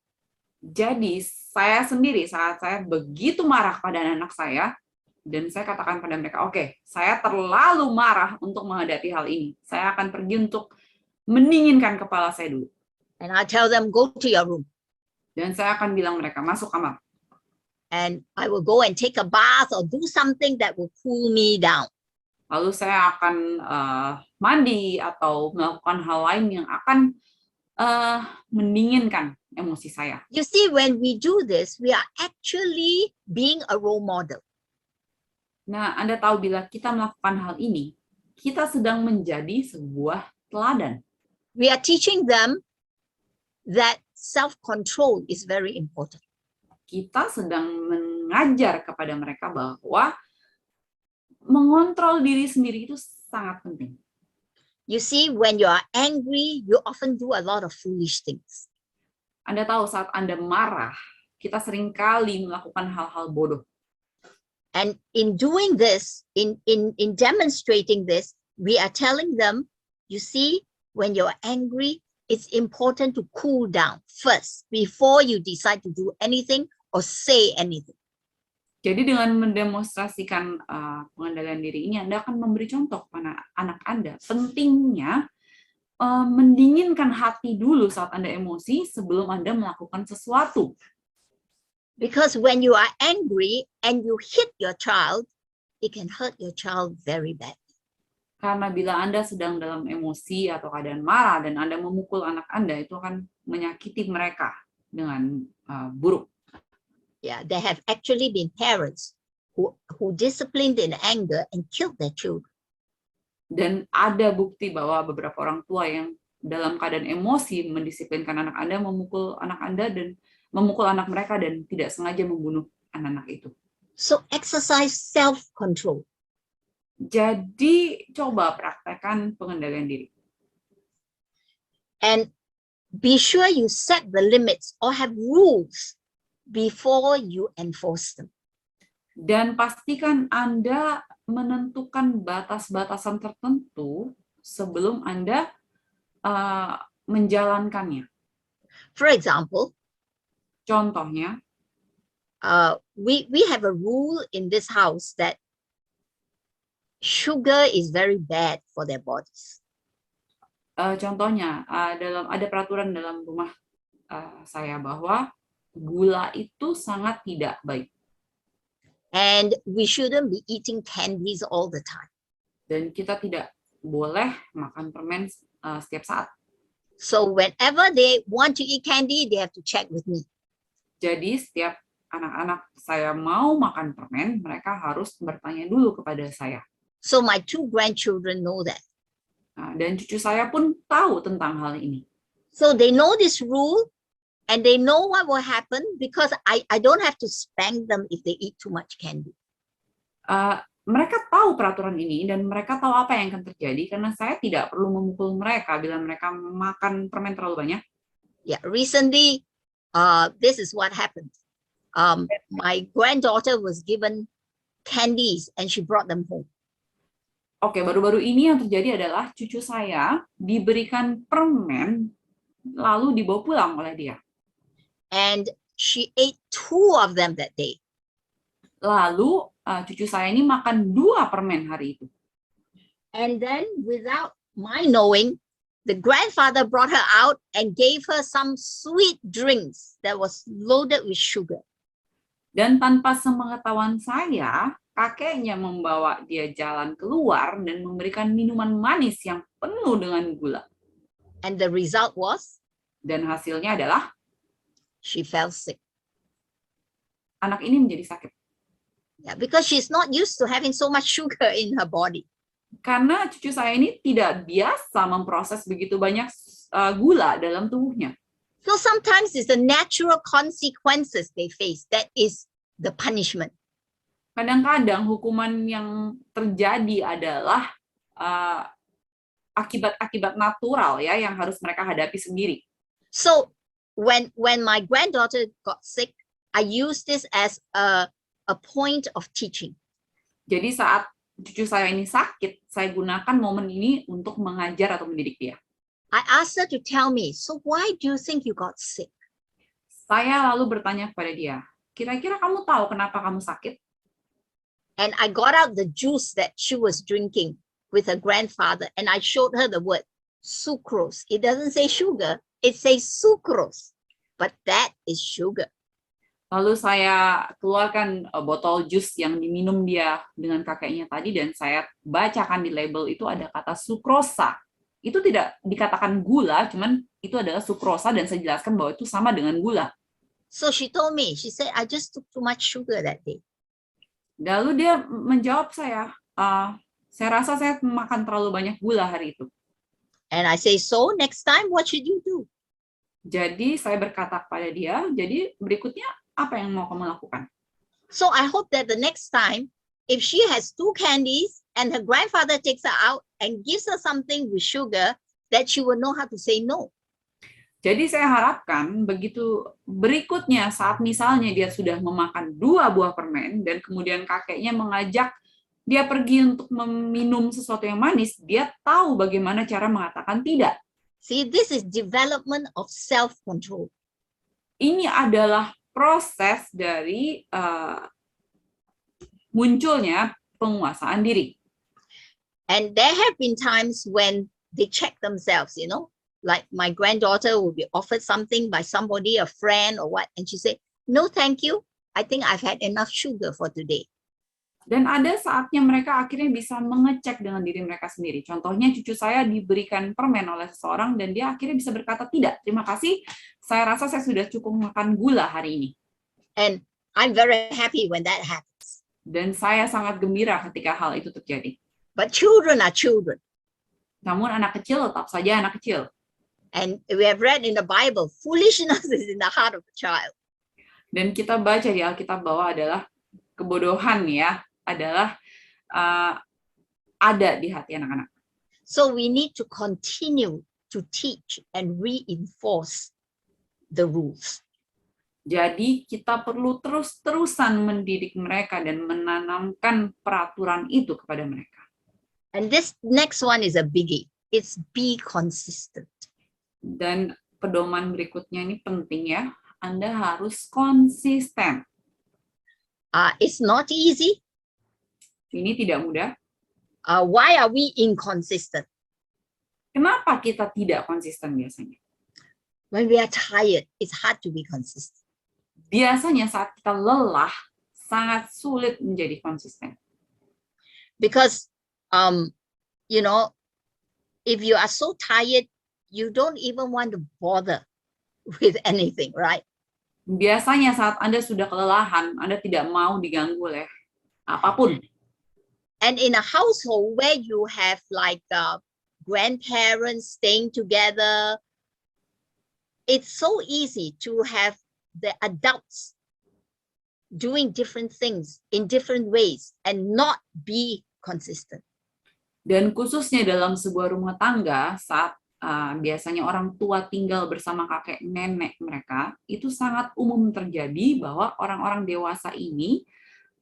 Jadi saya sendiri saat saya begitu marah pada anak saya, dan saya katakan pada mereka, oke, saya terlalu marah untuk menghadapi hal ini. Saya akan pergi untuk mendinginkan kepala saya dulu. And I tell them, go to your room. Dan saya akan bilang mereka, masuk kamar. And I will go and take a bath or do something that will cool me down. Lalu saya akan mandi atau melakukan hal lain yang akan mendinginkan emosi saya. You see, when we do this, we are actually being a role model. Nah, Anda tahu bila kita melakukan hal ini, kita sedang menjadi sebuah teladan. We are teaching them that self-control is very important. Kita sedang mengajar kepada mereka bahwa mengontrol diri sendiri itu sangat penting. You see, when you are angry, you often do a lot of foolish things. Anda tahu saat Anda marah, kita seringkali melakukan hal-hal bodoh. And in doing this, in demonstrating this, we are telling them, you see, when you're angry, it's important to cool down first before you decide to do anything or say anything. Jadi dengan mendemonstrasikan pengendalian diri ini, Anda akan memberi contoh kepada anak Anda. Pentingnya mendinginkan hati dulu saat Anda emosi sebelum Anda melakukan sesuatu. Because when you are angry and you hit your child, it can hurt your child very bad. Karena bila Anda sedang dalam emosi atau keadaan marah dan Anda memukul anak Anda, itu akan menyakiti mereka dengan buruk. Yeah, there have actually been parents who disciplined in anger and killed their children. Dan ada bukti bahwa beberapa orang tua yang dalam keadaan emosi mendisiplinkan anak Anda, memukul anak Anda dan memukul anak mereka dan tidak sengaja membunuh anak-anak itu. So exercise self-control. Jadi coba praktekkan pengendalian diri. And be sure you set the limits or have rules before you enforce them. Dan pastikan Anda menentukan batas-batasan tertentu sebelum Anda menjalankannya. For example, Contohnya, we have a rule in this house that sugar is very bad for their bodies. Contohnya ada peraturan dalam rumah saya bahwa gula itu sangat tidak baik. And we shouldn't be eating candies all the time. Dan kita tidak boleh makan permen setiap saat. So whenever they want to eat candy, they have to check with me. Jadi setiap anak-anak saya mau makan permen, mereka harus bertanya dulu kepada saya. So my 2 grandchildren know that. Dan cucu saya pun tahu tentang hal ini. So they know this rule and they know what will happen because I don't have to spank them if they eat too much candy. Mereka tahu peraturan ini dan mereka tahu apa yang akan terjadi karena saya tidak perlu memukul mereka bila mereka makan permen terlalu banyak. Yeah, recently, this is what happened. My granddaughter was given candies and she brought them home. Oke, baru-baru ini yang terjadi adalah cucu saya diberikan permen lalu dibawa pulang oleh dia. And she ate 2 of them that day. Lalu cucu saya ini makan 2 permen hari itu. And then without my knowing, the grandfather brought her out and gave her some sweet drinks that was loaded with sugar. Dan tanpa sepengetahuan saya, kakeknya membawa dia jalan keluar dan memberikan minuman manis yang penuh dengan gula. And the result was? Dan hasilnya adalah she fell sick. Anak ini menjadi sakit. Yeah, because she's not used to having so much sugar in her body. Karena cucu saya ini tidak biasa memproses begitu banyak gula dalam tubuhnya. So sometimes it's the natural consequences they face that is the punishment. Kadang-kadang hukuman yang terjadi adalah akibat-akibat natural ya yang harus mereka hadapi sendiri. So when my granddaughter got sick, I used this as a point of teaching. Jadi saat cucu saya ini sakit, saya gunakan momen ini untuk mengajar atau mendidik dia. I asked her to tell me, so why do you think you got sick? Saya lalu bertanya kepada dia, kira-kira kamu tahu kenapa kamu sakit? And I got out the juice that she was drinking with her grandfather, and I showed her the word sucrose. It doesn't say sugar, it says sucrose, but that is sugar. Lalu saya keluarkan botol jus yang diminum dia dengan kakeknya tadi dan saya bacakan di label itu ada kata sukrosa. Itu tidak dikatakan gula, cuman itu adalah sukrosa dan saya jelaskan bahwa itu sama dengan gula. So she told me, she said, I just took too much sugar that day. Lalu dia menjawab saya rasa saya makan terlalu banyak gula hari itu. And I say, so next time what should you do? Jadi saya berkata kepada dia, jadi berikutnya apa yang mau kamu lakukan? So I hope that the next time, if she has 2 candies and her grandfather takes her out and gives her something with sugar, that she will know how to say no. Jadi saya harapkan begitu berikutnya saat misalnya dia sudah memakan 2 buah permen dan kemudian kakeknya mengajak dia pergi untuk meminum sesuatu yang manis, dia tahu bagaimana cara mengatakan tidak. See, this is development of self-control. Ini adalah proses dari munculnya penguasaan diri. And there have been times when they check themselves, you know, like my granddaughter will be offered something by somebody, a friend or what, and she said, no, thank you. I think I've had enough sugar for today. Dan ada saatnya mereka akhirnya bisa mengecek dengan diri mereka sendiri. Contohnya cucu saya diberikan permen oleh seseorang dan dia akhirnya bisa berkata, tidak, terima kasih, saya rasa saya sudah cukup makan gula hari ini. And I'm very happy when that happens. Dan saya sangat gembira ketika hal itu terjadi. But children are children. Namun anak kecil tetap saja anak kecil. And we have read in the Bible, foolishness is in the heart of a child. Dan kita baca di Alkitab bahwa adalah kebodohan ya, adalah ada di hati anak-anak. So we need to continue to teach and reinforce the rules. Jadi kita perlu terus-terusan mendidik mereka dan menanamkan peraturan itu kepada mereka. And this next one is a biggie. It's be consistent. Dan pedoman berikutnya ini penting ya. Anda harus konsisten. It's not easy. Ini tidak mudah. Why are we inconsistent? Kenapa kita tidak konsisten biasanya? When we are tired, it's hard to be consistent. Biasanya saat kita lelah, sangat sulit menjadi konsisten. Because, you know, if you are so tired, you don't even want to bother with anything, right? Biasanya saat Anda sudah kelelahan, Anda tidak mau diganggu oleh apapun. And in a household where you have like grandparents staying together, it's so easy to have the adults doing different things in different ways and not be consistent. Dan khususnya dalam sebuah rumah tangga, saat biasanya orang tua tinggal bersama kakek nenek mereka, itu sangat umum terjadi bahwa orang-orang dewasa ini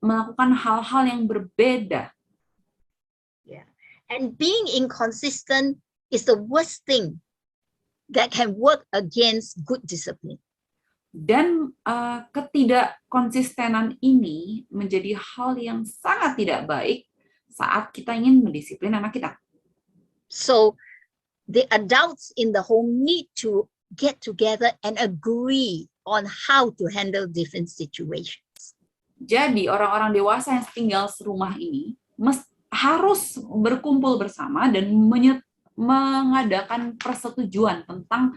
melakukan hal-hal yang berbeda. Yeah. And being inconsistent is the worst thing that can work against good discipline. Dan ketidakkonsistenan ini menjadi hal yang sangat tidak baik saat kita ingin mendisiplin anak kita. So the adults in the home need to get together and agree on how to handle different situations. Jadi orang-orang dewasa yang tinggal serumah ini harus berkumpul bersama dan mengadakan persetujuan tentang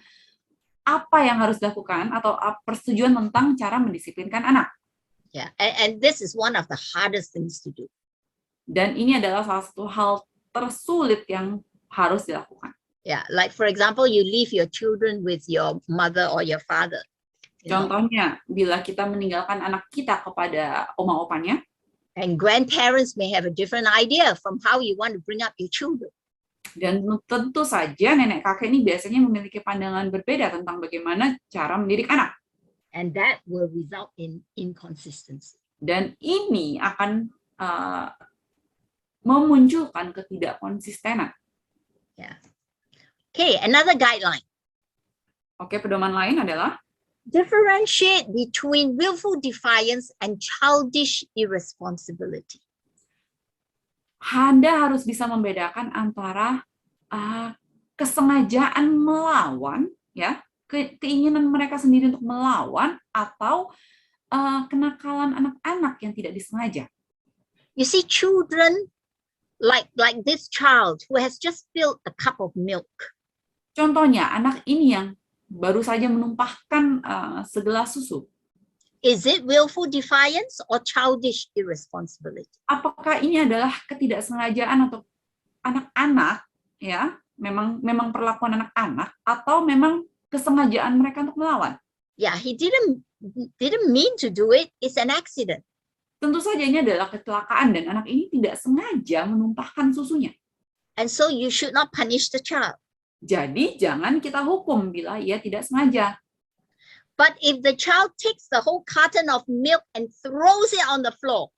apa yang harus dilakukan atau persetujuan tentang cara mendisiplinkan anak. Yeah, and this is one of the hardest things to do. Dan ini adalah salah satu hal tersulit yang harus dilakukan. Yeah, like for example, you leave your children with your mother or your father. Contohnya, bila kita meninggalkan anak kita kepada oma-opanya, and grandparents may have a different idea from how you want to bring up your children. Dan tentu saja nenek kakek ini biasanya memiliki pandangan berbeda tentang bagaimana cara mendidik anak. And that will result in inconsistency. Dan ini akan memunculkan ketidakkonsistenan. Yeah. Okay, another guideline. Oke, pedoman lain adalah differentiate between willful defiance and childish irresponsibility. Anda harus bisa membedakan antara kesengajaan melawan, ya, keinginan mereka sendiri untuk melawan, atau kenakalan anak-anak yang tidak disengaja. You see, children like this child who has just spilled a cup of milk. Contohnya, anak ini yang baru saja menumpahkan segelas susu. Is it willful defiance or childish irresponsibility? Apakah ini adalah ketidaksengajaan atau anak-anak, ya, memang perlakuan anak-anak, atau memang kesengajaan mereka untuk melawan? Yeah, he didn't mean to do it. It's an accident. Tentu saja ini adalah kecelakaan dan anak ini tidak sengaja menumpahkan susunya. And so you should not punish the child. Jadi jangan kita hukum bila ia tidak sengaja. But if the child takes the whole carton of milk and throws it on the floor,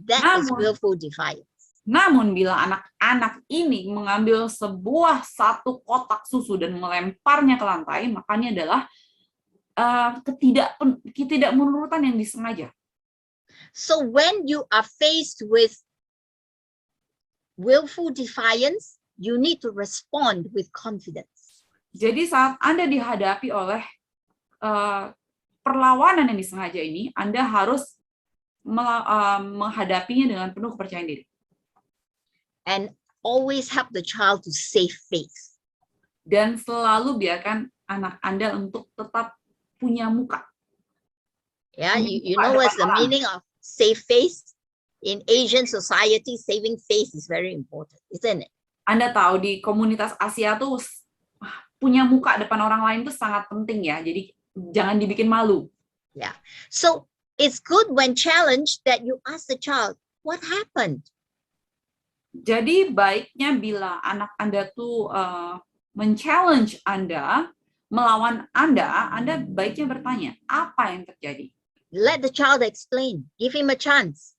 that is willful defiance. Namun bila anak-anak ini mengambil satu kotak susu dan melemparnya ke lantai, makanya adalah ketidakmenurutan yang disengaja. So when you are faced with willful defiance, you need to respond with confidence. Jadi saat Anda dihadapi oleh perlawanan yang disengaja ini, Anda harus menghadapinya dengan penuh kepercayaan diri. And always help the child to save face. Dan selalu biarkan anak Anda untuk tetap punya muka. Yeah, you know what's the meaning of save face? In Asian society, saving face is very important, isn't it? Anda tahu di komunitas Asia tuh punya muka depan orang lain tuh sangat penting ya. Jadi jangan dibikin malu. Yeah. So it's good when challenged that you ask the child, what happened? Jadi baiknya bila anak Anda tuh men-challenge Anda, melawan Anda baiknya bertanya, apa yang terjadi? Let the child explain. Give him a chance.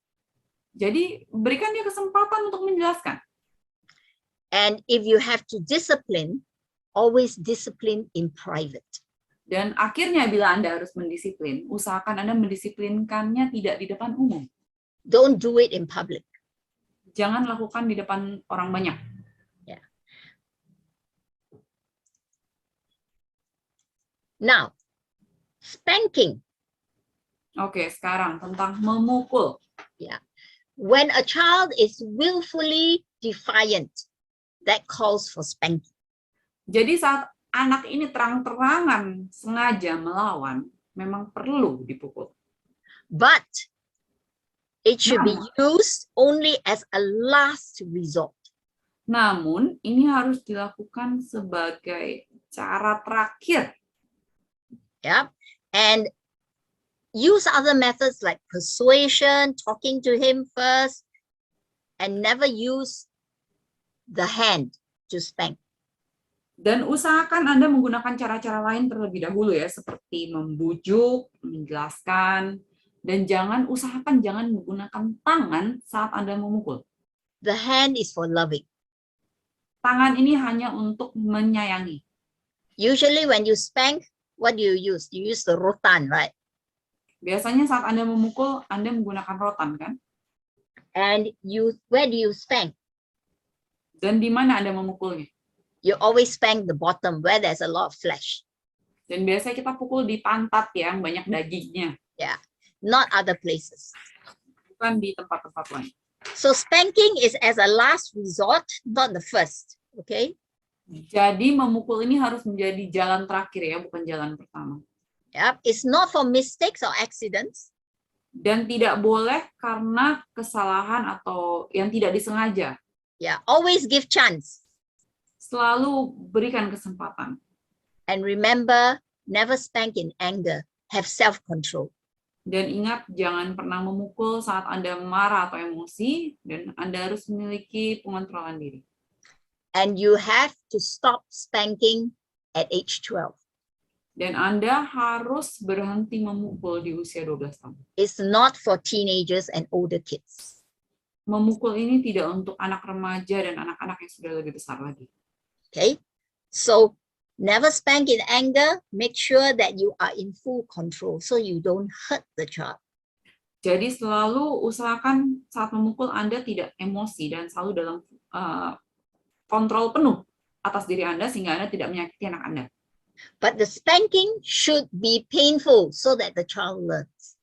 Jadi berikan dia kesempatan untuk menjelaskan. And if you have to discipline, always discipline in private. Dan akhirnya bila Anda harus mendisiplin, usahakan Anda mendisiplinkannya tidak di depan umum. Don't do it in public. Jangan lakukan di depan orang banyak. Yeah. Now, spanking. Oke, sekarang tentang memukul. Yeah. When a child is willfully defiant, that calls for spanking. Jadi saat anak ini terang-terangan sengaja melawan, memang perlu dipukul. But it should be used only as a last resort. Namun, ini harus dilakukan sebagai cara terakhir. Yeah. And use other methods like persuasion, talking to him first, and never use the hand to spank. Dan usahakan Anda menggunakan cara-cara lain terlebih dahulu ya, seperti membujuk, menjelaskan, dan usahakan jangan menggunakan tangan saat Anda memukul. The hand is for loving. Tangan ini hanya untuk menyayangi. Usually when you spank, what do you use? You use the rotan, right? Biasanya saat Anda memukul, Anda menggunakan rotan, kan? And where do you spank? Dan di mana Anda memukulnya? You always spank the bottom where there's a lot of flesh. Dan biasanya kita pukul di pantat yang banyak dagingnya. Yeah, not other places. Bukan di tempat-tempat lain. So spanking is as a last resort, not the first. Okay? Jadi memukul ini harus menjadi jalan terakhir ya, bukan jalan pertama. Yep, it's not for mistakes or accidents. Dan tidak boleh karena kesalahan atau yang tidak disengaja. Yeah, always give chance. Selalu berikan kesempatan. And remember, never spank in anger. Have self-control. Dan ingat, jangan pernah memukul saat Anda marah atau emosi, dan Anda harus memiliki pengontrolan diri. And you have to stop spanking at age 12. Dan Anda harus berhenti memukul di usia 12 tahun. It's not for teenagers and older kids. Memukul ini tidak untuk anak remaja dan anak-anak yang sudah lebih besar lagi. Okay? So, never spank in anger. Make sure that you are in full control so you don't hurt the child. Jadi selalu usahakan saat memukul Anda tidak emosi dan selalu dalam kontrol penuh atas diri Anda sehingga Anda tidak menyakiti anak Anda. But the spanking should be painful so that the child learns.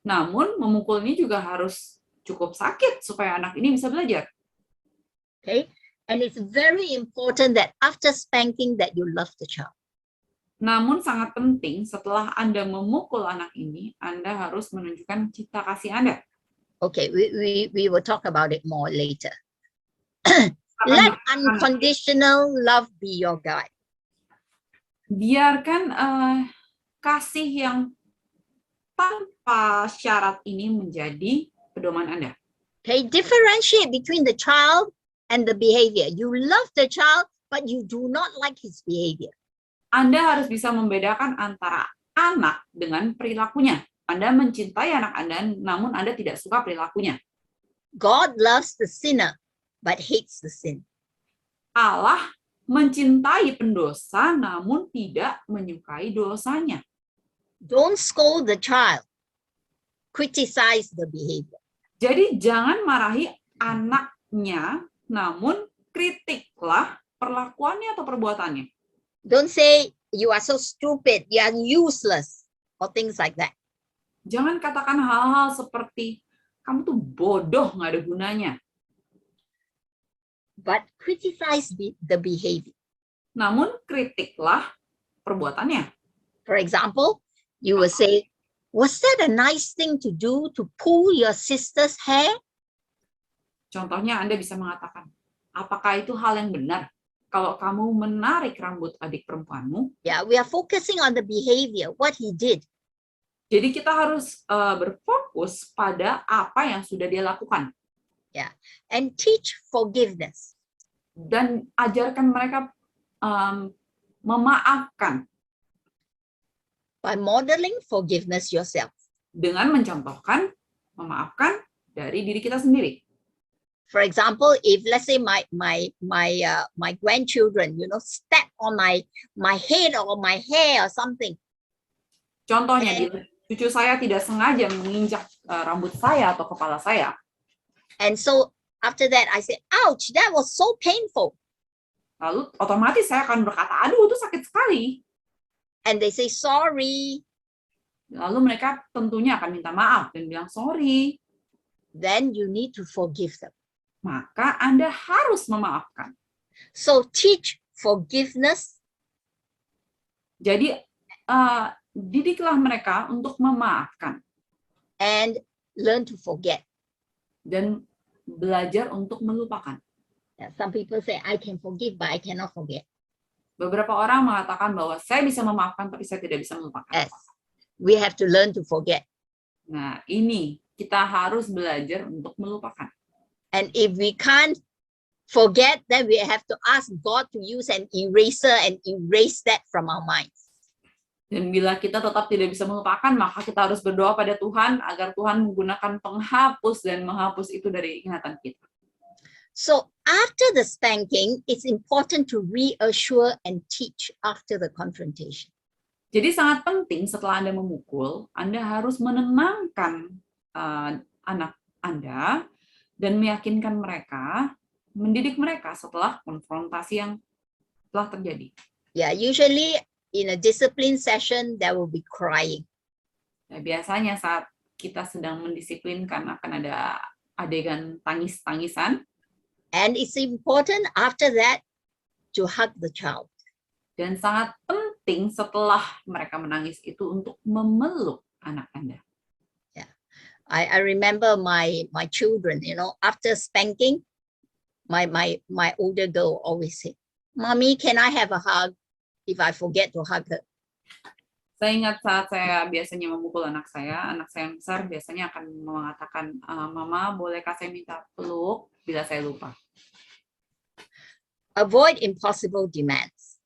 Namun memukul ini juga harus cukup sakit supaya anak ini bisa belajar. Okay? And it's very important that after spanking that you love the child. Namun sangat penting setelah Anda memukul anak ini, Anda harus menunjukkan cinta kasih Anda. Okay, we will talk about it more later. Let unconditional love be your guide. Biarkan kasih yang tanpa syarat ini menjadi pedoman Anda. Okay, differentiate between the child and the behavior. You love the child, but you do not like his behavior. Anda harus bisa membedakan antara anak dengan perilakunya. Anda mencintai anak Anda, namun Anda tidak suka perilakunya. God loves the sinner, but hates the sin. Allah mencintai pendosa, namun tidak menyukai dosanya. Don't scold the child. Criticize the behavior. Jadi jangan marahi anaknya, namun kritiklah perlakuannya atau perbuatannya. Don't say, you are so stupid, you are useless, or things like that. Jangan katakan hal-hal seperti, kamu tuh bodoh, nggak ada gunanya. But criticize the behavior. Namun kritiklah perbuatannya. For example, you will say, was that a nice thing to do to pull your sister's hair? Contohnya Anda bisa mengatakan, apakah itu hal yang benar kalau kamu menarik rambut adik perempuanmu? Yeah, we are focusing on the behavior, what he did. Jadi kita harus berfokus pada apa yang sudah dia lakukan. And teach forgiveness. Dan ajarkan mereka memaafkan. By modeling forgiveness yourself. Dengan mencontohkan memaafkan dari diri kita sendiri. For example, if let's say my grandchildren, step on my head or my hair or something. Contohnya, cucu saya tidak sengaja menginjak rambut saya atau kepala saya. And so after that, I say, ouch, that was so painful. Lalu otomatis saya akan berkata, aduh itu sakit sekali. And they say, sorry. Lalu mereka tentunya akan minta maaf dan bilang sorry. Then you need to forgive them. Maka Anda harus memaafkan. So teach forgiveness. Jadi didiklah mereka untuk memaafkan. And learn to forget. Dan belajar untuk melupakan. Some people say, I can forgive, but I cannot forget. Beberapa orang mengatakan bahwa saya bisa memaafkan, tapi saya tidak bisa melupakan. Yes. We have to learn to forget. Nah, ini kita harus belajar untuk melupakan. And if we can't forget, then we have to ask God to use an eraser and erase that from our minds. Dan bila kita tetap tidak bisa melupakan, maka kita harus berdoa pada Tuhan agar Tuhan menggunakan penghapus dan menghapus itu dari ingatan kita. So after the spanking, it's important to reassure and teach after the confrontation. Jadi sangat penting setelah Anda memukul, Anda harus menenangkan anak Anda dan meyakinkan mereka, mendidik mereka setelah konfrontasi yang telah terjadi. Yeah, usually in a discipline session, there will be crying. Nah, biasanya saat kita sedang mendisiplinkan akan ada adegan tangis-tangisan. And it's important after that to hug the child. Dan sangat penting setelah mereka menangis itu untuk memeluk anak Anda. Yeah, I remember my children, after spanking, my older girl always say, "Mommy, can I have a hug if I forget to hug her?" Saya ingat saat saya biasanya memukul anak saya yang besar biasanya akan mengatakan, Mama, bolehkah saya minta peluk bila saya lupa? Avoid impossible demands.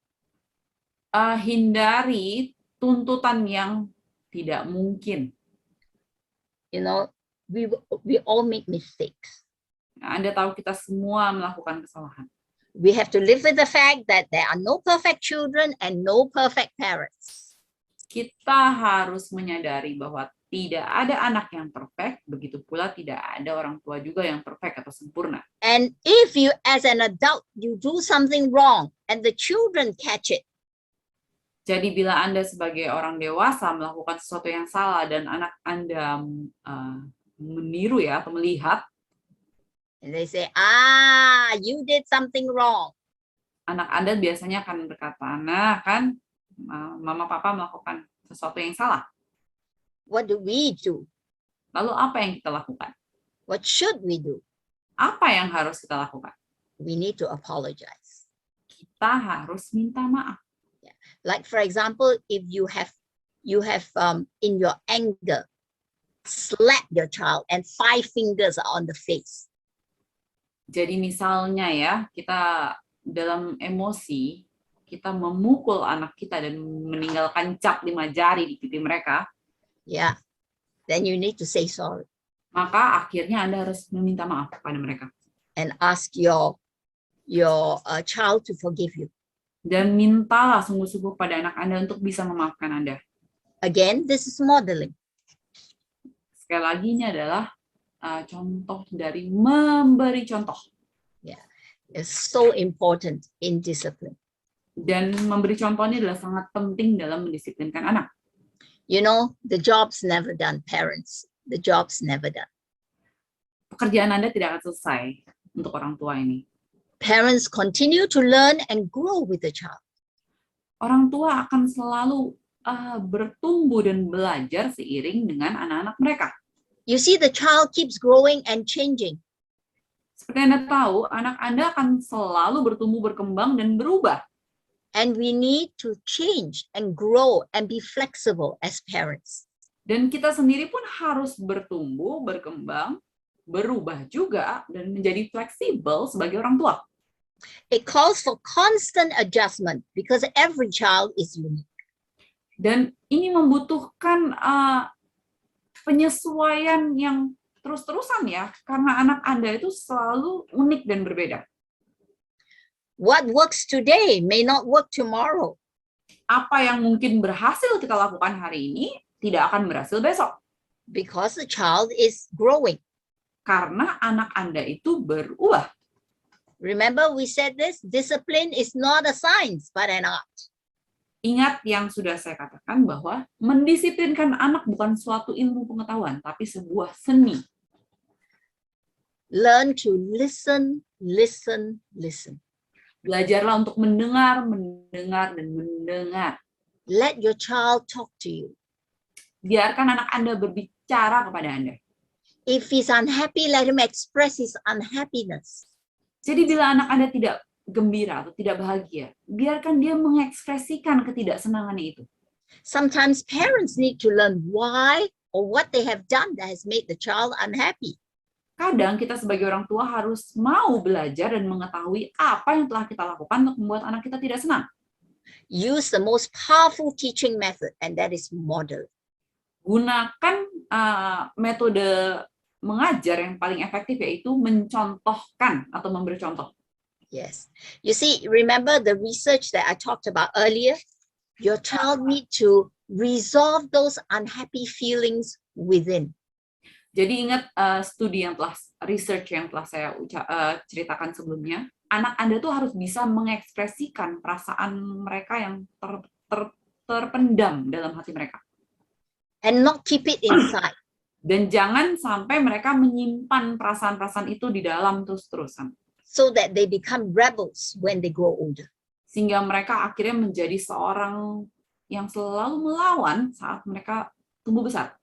Hindari tuntutan yang tidak mungkin. We all make mistakes. Anda tahu kita semua melakukan kesalahan. We have to live with the fact that there are no perfect children and no perfect parents. Kita harus menyadari bahwa tidak ada anak yang perfect, begitu pula tidak ada orang tua juga yang perfect atau sempurna. And if you, as an adult, you do something wrong and the children catch it. Jadi bila Anda sebagai orang dewasa melakukan sesuatu yang salah dan anak Anda meniru ya atau melihat, and they say, you did something wrong. Anak Anda biasanya akan berkata, nah kan, Mama Papa melakukan sesuatu yang salah. What do we do? Lalu apa yang kita lakukan? What should we do? Apa yang harus kita lakukan? We need to apologize. Kita harus minta maaf. Yeah. Like for example, if you have in your anger slap your child and 5 fingers are on the face. Jadi misalnya ya, kita dalam emosi, kita memukul anak kita dan meninggalkan cap 5 jari di pipi mereka. Yeah, then you need to say sorry. Maka akhirnya Anda harus meminta maaf kepada mereka. And ask your child to forgive you. Dan mintalah sungguh-sungguh pada anak Anda untuk bisa memaafkan Anda. Again, this is modeling. Sekali lagi ini adalah contoh dari memberi contoh. Yeah, it's so important in discipline. Dan memberi contoh ini adalah sangat penting dalam mendisiplinkan anak. The job's never done, parents. The job's never done. pekerjaan Anda tidak akan selesai untuk orang tua ini. Parents continue to learn and grow with the child. Orang tua akan selalu bertumbuh dan belajar seiring dengan anak-anak mereka. You see, the child keeps growing and changing. Seperti Anda tahu, anak Anda akan selalu bertumbuh, berkembang, dan berubah. And we need to change and grow and be flexible as parents. Dan kita sendiri pun harus bertumbuh, berkembang, berubah juga, dan menjadi fleksibel sebagai orang tua. It calls for constant adjustment because every child is unique. Dan ini membutuhkan penyesuaian yang terus-terusan ya, karena anak Anda itu selalu unik dan berbeda. What works today may not work tomorrow. Apa yang mungkin berhasil kita lakukan hari ini tidak akan berhasil besok. Because the child is growing. Karena anak Anda itu berubah. Remember we said this, discipline is not a science but an art. Ingat yang sudah saya katakan bahwa mendisiplinkan anak bukan suatu ilmu pengetahuan, tapi sebuah seni. Learn to listen, listen, listen. Belajarlah untuk mendengar, mendengar, dan mendengar. Let your child talk to you. Biarkan anak Anda berbicara kepada Anda. If he's unhappy, let him express his unhappiness. Jadi bila anak Anda tidak gembira atau tidak bahagia, biarkan dia mengekspresikan ketidaksenangannya itu. Sometimes parents need to learn why or what they have done that has made the child unhappy. Kadang kita sebagai orang tua harus mau belajar dan mengetahui apa yang telah kita lakukan untuk membuat anak kita tidak senang. Use the most powerful teaching method, and that is model. Gunakan metode mengajar yang paling efektif, yaitu mencontohkan atau memberi contoh. Yes. You see, remember the research that I talked about earlier? Your child need to resolve those unhappy feelings within. Jadi ingat research yang telah saya ceritakan sebelumnya, anak Anda tuh harus bisa mengekspresikan perasaan mereka yang terpendam dalam hati mereka. And not keep it inside. Dan jangan sampai mereka menyimpan perasaan-perasaan itu di dalam terus-terusan. So that they become rebels when they grow older. Sehingga mereka akhirnya menjadi seorang yang selalu melawan saat mereka tumbuh besar.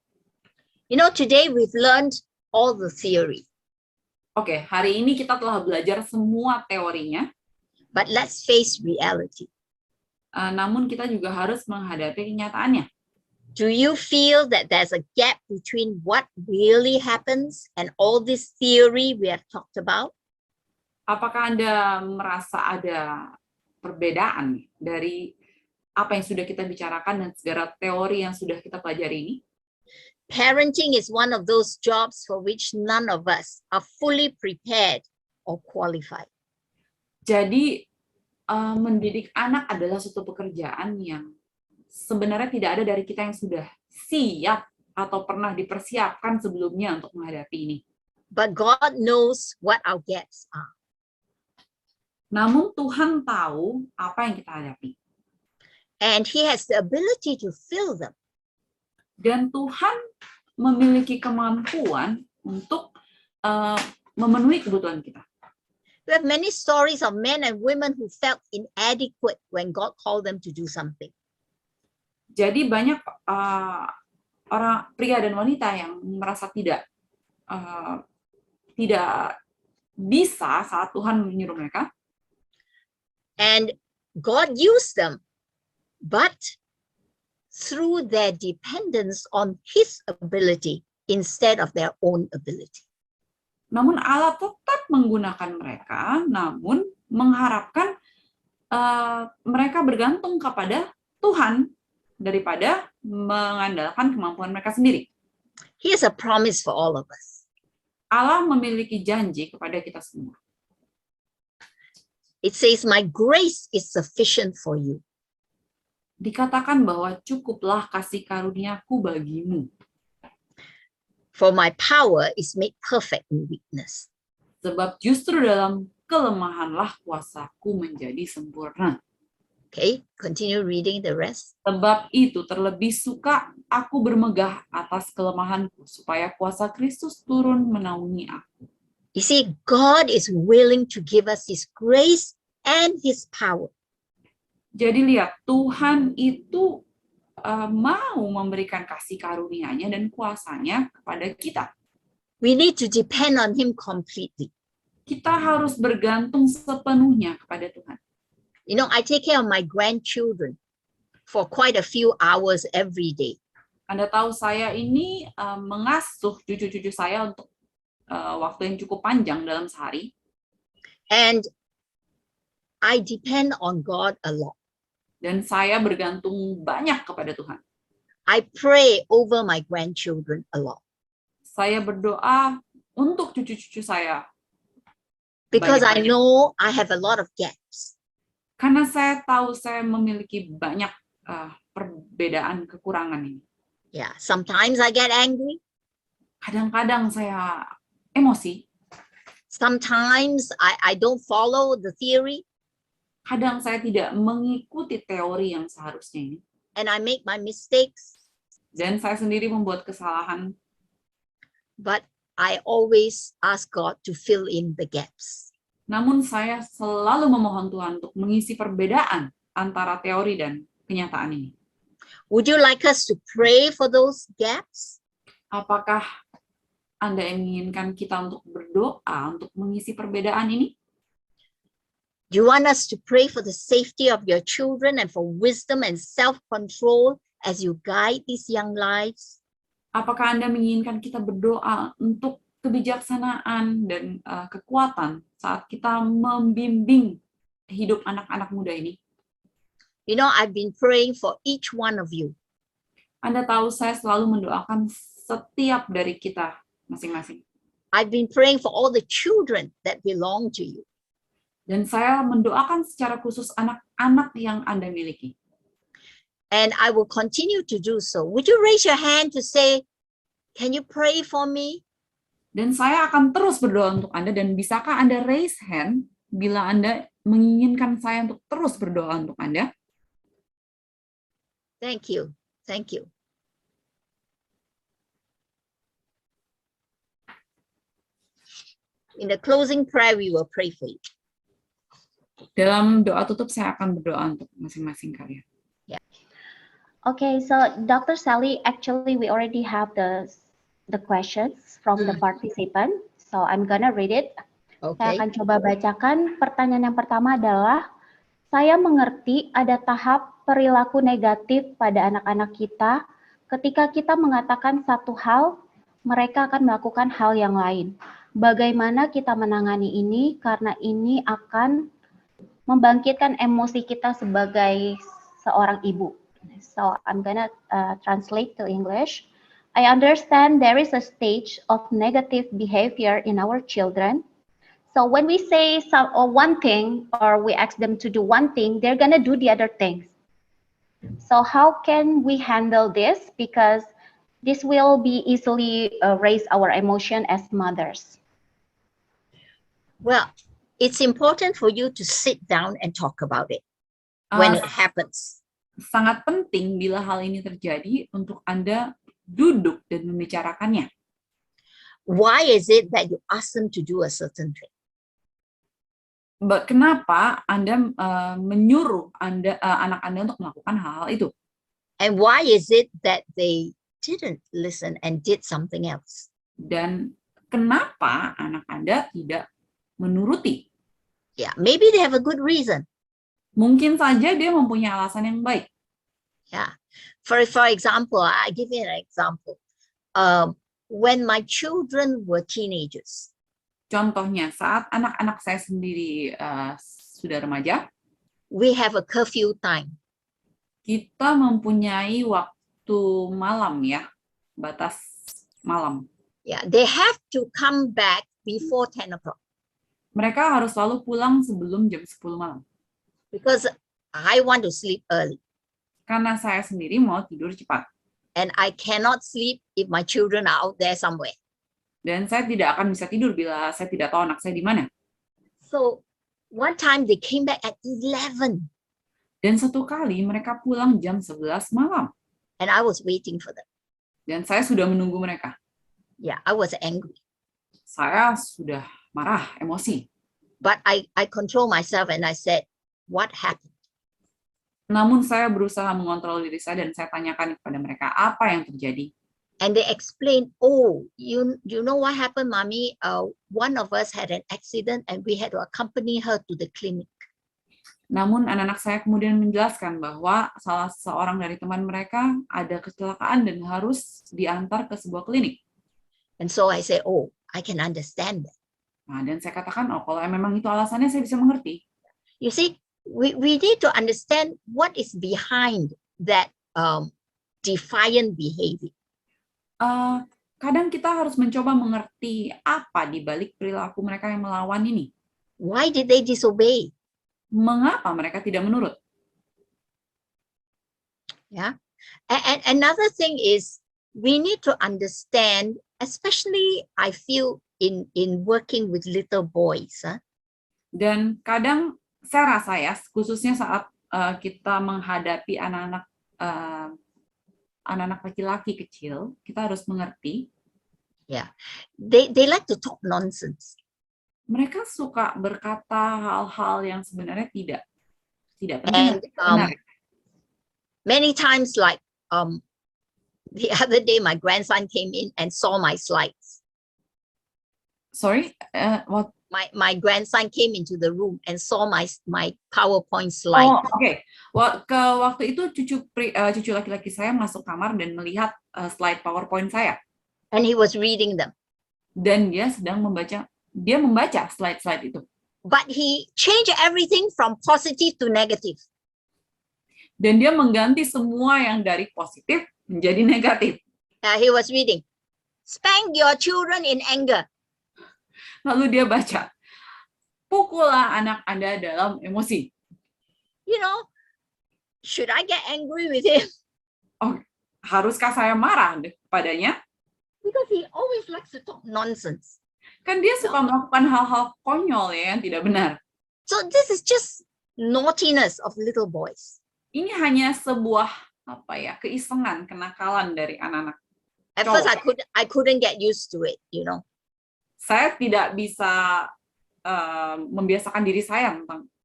You know, today we've learned all the theory. Oke, hari ini kita telah belajar semua teorinya. But let's face reality. Namun kita juga harus menghadapi kenyataannya. Do you feel that there's a gap between what really happens and all this theory we have talked about? Apakah Anda merasa ada perbedaan dari apa yang sudah kita bicarakan dan segala teori yang sudah kita pelajari ini? Parenting is one of those jobs for which none of us are fully prepared or qualified. Jadi, mendidik anak adalah suatu pekerjaan yang sebenarnya tidak ada dari kita yang sudah siap atau pernah dipersiapkan sebelumnya untuk menghadapi ini. But God knows what our gaps are. Namun Tuhan tahu apa yang kita hadapi. And He has the ability to fill them. Dan Tuhan memiliki kemampuan untuk memenuhi kebutuhan kita. We have many stories of men and women who felt inadequate when God called them to do something. Jadi banyak orang pria dan wanita yang merasa tidak bisa saat Tuhan menyuruh mereka. And God used them, but through their dependence on His ability instead of their own ability. Namun Allah tetap menggunakan mereka, namun mengharapkan mereka bergantung kepada Tuhan daripada mengandalkan kemampuan mereka sendiri. Here's a promise for all of us. Allah memiliki janji kepada kita semua. It says, "My grace is sufficient for you." Dikatakan bahwa cukuplah kasih karuniaku bagimu. For my power is made perfect in weakness. Sebab justru dalam kelemahanlah kuasaku menjadi sempurna. Okay, continue reading the rest. Sebab itu terlebih suka aku bermegah atas kelemahanku, supaya kuasa Kristus turun menaungi aku. You see, God is willing to give us His grace and His power. Jadi lihat, Tuhan itu mau memberikan kasih karunia-Nya dan kuasanya kepada kita. We need to depend on Him completely. Kita harus bergantung sepenuhnya kepada Tuhan. You know, I take care of my grandchildren for quite a few hours every day. Anda tahu saya ini mengasuh cucu-cucu saya untuk waktu yang cukup panjang dalam sehari. And I depend on God a lot. Dan saya bergantung banyak kepada Tuhan. I pray over my grandchildren a lot. Saya berdoa untuk cucu-cucu saya. Because I Banyak-banyak. know I have a lot of gaps. Karena saya tahu saya memiliki banyak perbedaan kekurangan ini. Yeah, sometimes I get angry. Kadang-kadang saya emosi. Sometimes I don't follow the theory Kadang saya tidak mengikuti teori yang seharusnya ini. and I make my mistakes. Dan saya sendiri membuat kesalahan. But I always ask God to fill in the gaps. Namun saya selalu memohon Tuhan untuk mengisi perbedaan antara teori dan kenyataan ini. Would you like us to pray for those gaps? Apakah Anda menginginkan kita untuk berdoa untuk mengisi perbedaan ini? Do you want us to pray for the safety of your children and for wisdom and self-control as you guide these young lives? Apakah Anda menginginkan kita berdoa untuk kebijaksanaan dan kekuatan saat kita membimbing hidup anak-anak muda ini? You know, I've been praying for each one of you. Anda tahu saya selalu mendoakan setiap dari kita masing-masing. I've been praying for all the children that belong to you. Dan saya mendoakan secara khusus anak-anak yang Anda miliki. And I will continue to do so. Would you raise your hand to say, can you pray for me? Dan saya akan terus berdoa untuk Anda, dan bisakah Anda raise hand bila Anda menginginkan saya untuk terus berdoa untuk Anda? Thank you. Thank you. In the closing prayer, we will pray for you. Dalam doa tutup saya akan berdoa untuk masing-masing kalian. Okay, so Dr. Sally, actually we already have the questions from the participant. So I'm gonna read it. Saya Okay. akan coba bacakan. Pertanyaan yang pertama adalah, saya mengerti ada tahap perilaku negatif pada anak-anak kita. Ketika kita mengatakan satu hal, mereka akan melakukan hal yang lain. Bagaimana kita menangani ini? Karena ini akan membangkitkan emosi kita sebagai seorang ibu. So I'm gonna translate to English. I understand there is a stage of negative behavior in our children. So when we say one thing, or we ask them to do one thing, they're gonna do the other things. So how can we handle this? Because this will be easily raise our emotion as mothers. Well, it's important for you to sit down and talk about it when it happens. Sangat penting bila hal ini terjadi untuk Anda duduk dan membicarakannya. Why is it that you ask them to do a certain thing? Kenapa Anda menyuruh anak Anda untuk melakukan hal-hal itu? And why is it that they didn't listen and did something else? Dan kenapa anak Anda tidak menuruti? Yeah, maybe they have a good reason. Mungkin saja dia mempunyai alasan yang baik. Yeah. For example, I give you an example. When my children were teenagers, Contohnya, saat anak-anak saya sendiri sudah remaja, we have a curfew time. kita mempunyai waktu malam ya, batas malam. Yeah, they have to come back before 10 o'clock Mereka harus selalu pulang sebelum jam 10 malam. because I want to sleep early. Karena saya sendiri mau tidur cepat. And I cannot sleep if my children are out there somewhere. Dan saya tidak akan bisa tidur bila saya tidak tahu anak saya di mana. So one time they came back at 11. Dan satu kali mereka pulang jam 11 malam. And I was waiting for them. Dan saya sudah menunggu mereka. Yeah, I was angry. Saya sudah marah, emosi. But I control myself and I said, what happened? Namun saya berusaha mengontrol diri saya dan saya tanyakan kepada mereka apa yang terjadi. And they explained, oh, you know what happened, Mommy? One of us had an accident and we had to accompany her to the clinic. Namun anak-anak saya kemudian menjelaskan bahwa salah seorang dari teman mereka ada kecelakaan dan harus diantar ke sebuah klinik. And so I said, oh, I can understand that. Nah, dan saya katakan, oh kalau memang itu alasannya saya bisa mengerti. You see, we need to understand what is behind that defiant behavior. Kadang kita harus mencoba mengerti apa di balik perilaku mereka yang melawan ini. Why did they disobey? Mengapa mereka tidak menurut? Yeah. And another thing is we need to understand, especially I feel in working with little boys. Dan kadang saya rasa ya, khususnya saat kita menghadapi anak-anak laki-laki kecil, kita harus mengerti. Yeah, they like to talk nonsense. Mereka suka berkata hal-hal yang sebenarnya tidak penting. And many times, like the other day, my grandson came in and saw my slides. Sorry, what? My grandson came into the room and saw my PowerPoint slide. Oh, oke. Waktu itu cucu laki-laki saya masuk kamar dan melihat slide PowerPoint saya. And he was reading them. Dan dia membaca slide-slide itu. But he changed everything from positive to negative. Dan dia mengganti semua yang dari positif menjadi negatif. He was reading, spank your children in anger. Lalu dia baca, pukullah anak Anda dalam emosi. You know, should I get angry with him? Oh, haruskah saya marah padanya? Because he always likes to talk nonsense. Kan dia suka melakukan hal-hal konyol ya, yang tidak benar. So this is just naughtiness of little boys. Ini hanya sebuah keisengan, kenakalan dari anak-anak. At first I couldn't get used to it, you know. Saya tidak bisa membiasakan diri saya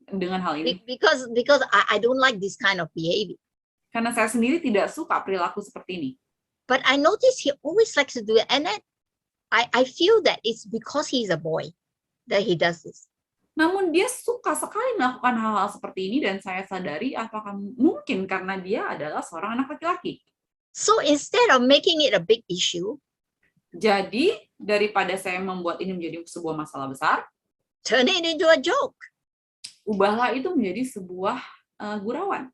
dengan hal ini. Because I don't like this kind of behavior. Karena saya sendiri tidak suka perilaku seperti ini. But I notice he always likes to do it, and then I feel that it's because he's a boy that he does this. Namun dia suka sekali melakukan hal-hal seperti ini dan saya sadari apakah mungkin karena dia adalah seorang anak laki-laki. So instead of making it a big issue, jadi daripada saya membuat ini menjadi sebuah masalah besar, turn it into a joke. Ubahlah itu menjadi sebuah gurauan.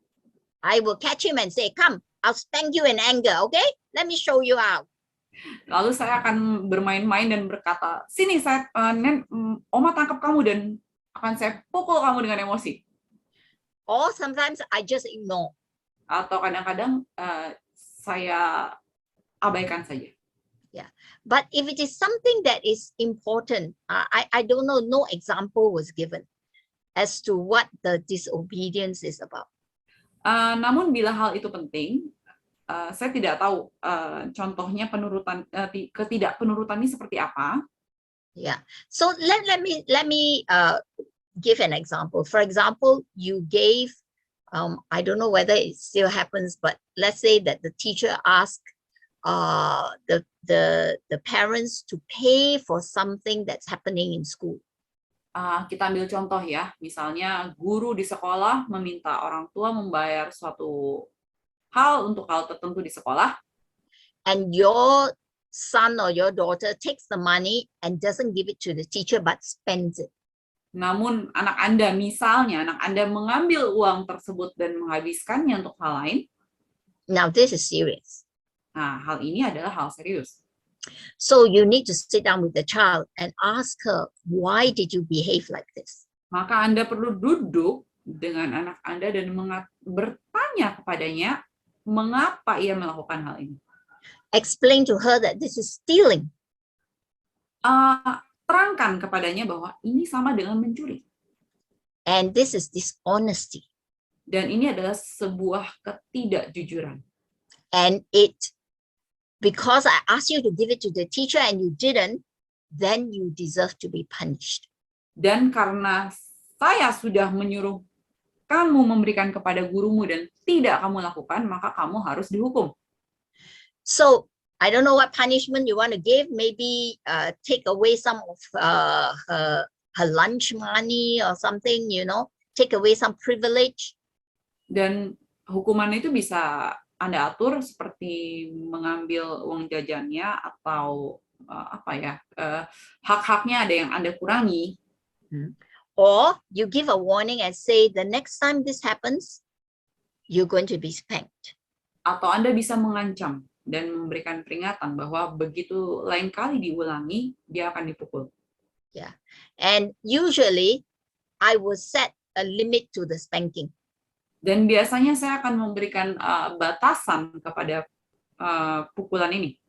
I will catch him and say, "Come, I'll spank you in anger, okay? Let me show you how." Lalu saya akan bermain-main dan berkata, sini Oma tangkap kamu dan akan saya pukul kamu dengan emosi. Or sometimes I just ignore. Atau kadang-kadang saya abaikan saja. Yeah, but if it is something that is important, I don't know, no example was given as to what the disobedience is about. Namun bila hal itu penting, saya tidak tahu contohnya ketidakpenurutan ini seperti apa. Yeah, so let me give an example. For example, you gave, I don't know whether it still happens, but let's say that the teacher asked the parents to pay for something that's happening in school. Kita ambil contoh ya, misalnya guru di sekolah meminta orang tua membayar suatu hal untuk hal tertentu di sekolah. And your son or your daughter takes the money and doesn't give it to the teacher but spends it. Namun anak Anda mengambil uang tersebut dan menghabiskannya untuk hal lain. Now this is serious. Nah, hal ini adalah hal serius. So you need to sit down with the child and ask her, why did you behave like this? Maka Anda perlu duduk dengan anak Anda dan bertanya kepadanya mengapa ia melakukan hal ini. Explain to her that this is stealing. Terangkan kepadanya bahwa ini sama dengan mencuri. And this is dishonesty. Dan ini adalah sebuah ketidakjujuran. and because I asked you to give it to the teacher and you didn't, then you deserve to be punished. Dan karena saya sudah menyuruh kamu memberikan kepada gurumu dan tidak kamu lakukan, maka kamu harus dihukum. So I don't know what punishment you want to give. Maybe take away some of her lunch money or something, take away some privilege. Dan hukuman itu bisa Anda atur seperti mengambil uang jajannya atau hak-haknya ada yang Anda kurangi. Or you give a warning and say, the next time this happens, you're going to be spanked. Atau Anda bisa mengancam dan memberikan peringatan bahwa begitu lain kali diulangi, dia akan dipukul. Yeah, and usually I will set a limit to the spanking. Dan biasanya saya akan memberikan batasan kepada pukulan ini.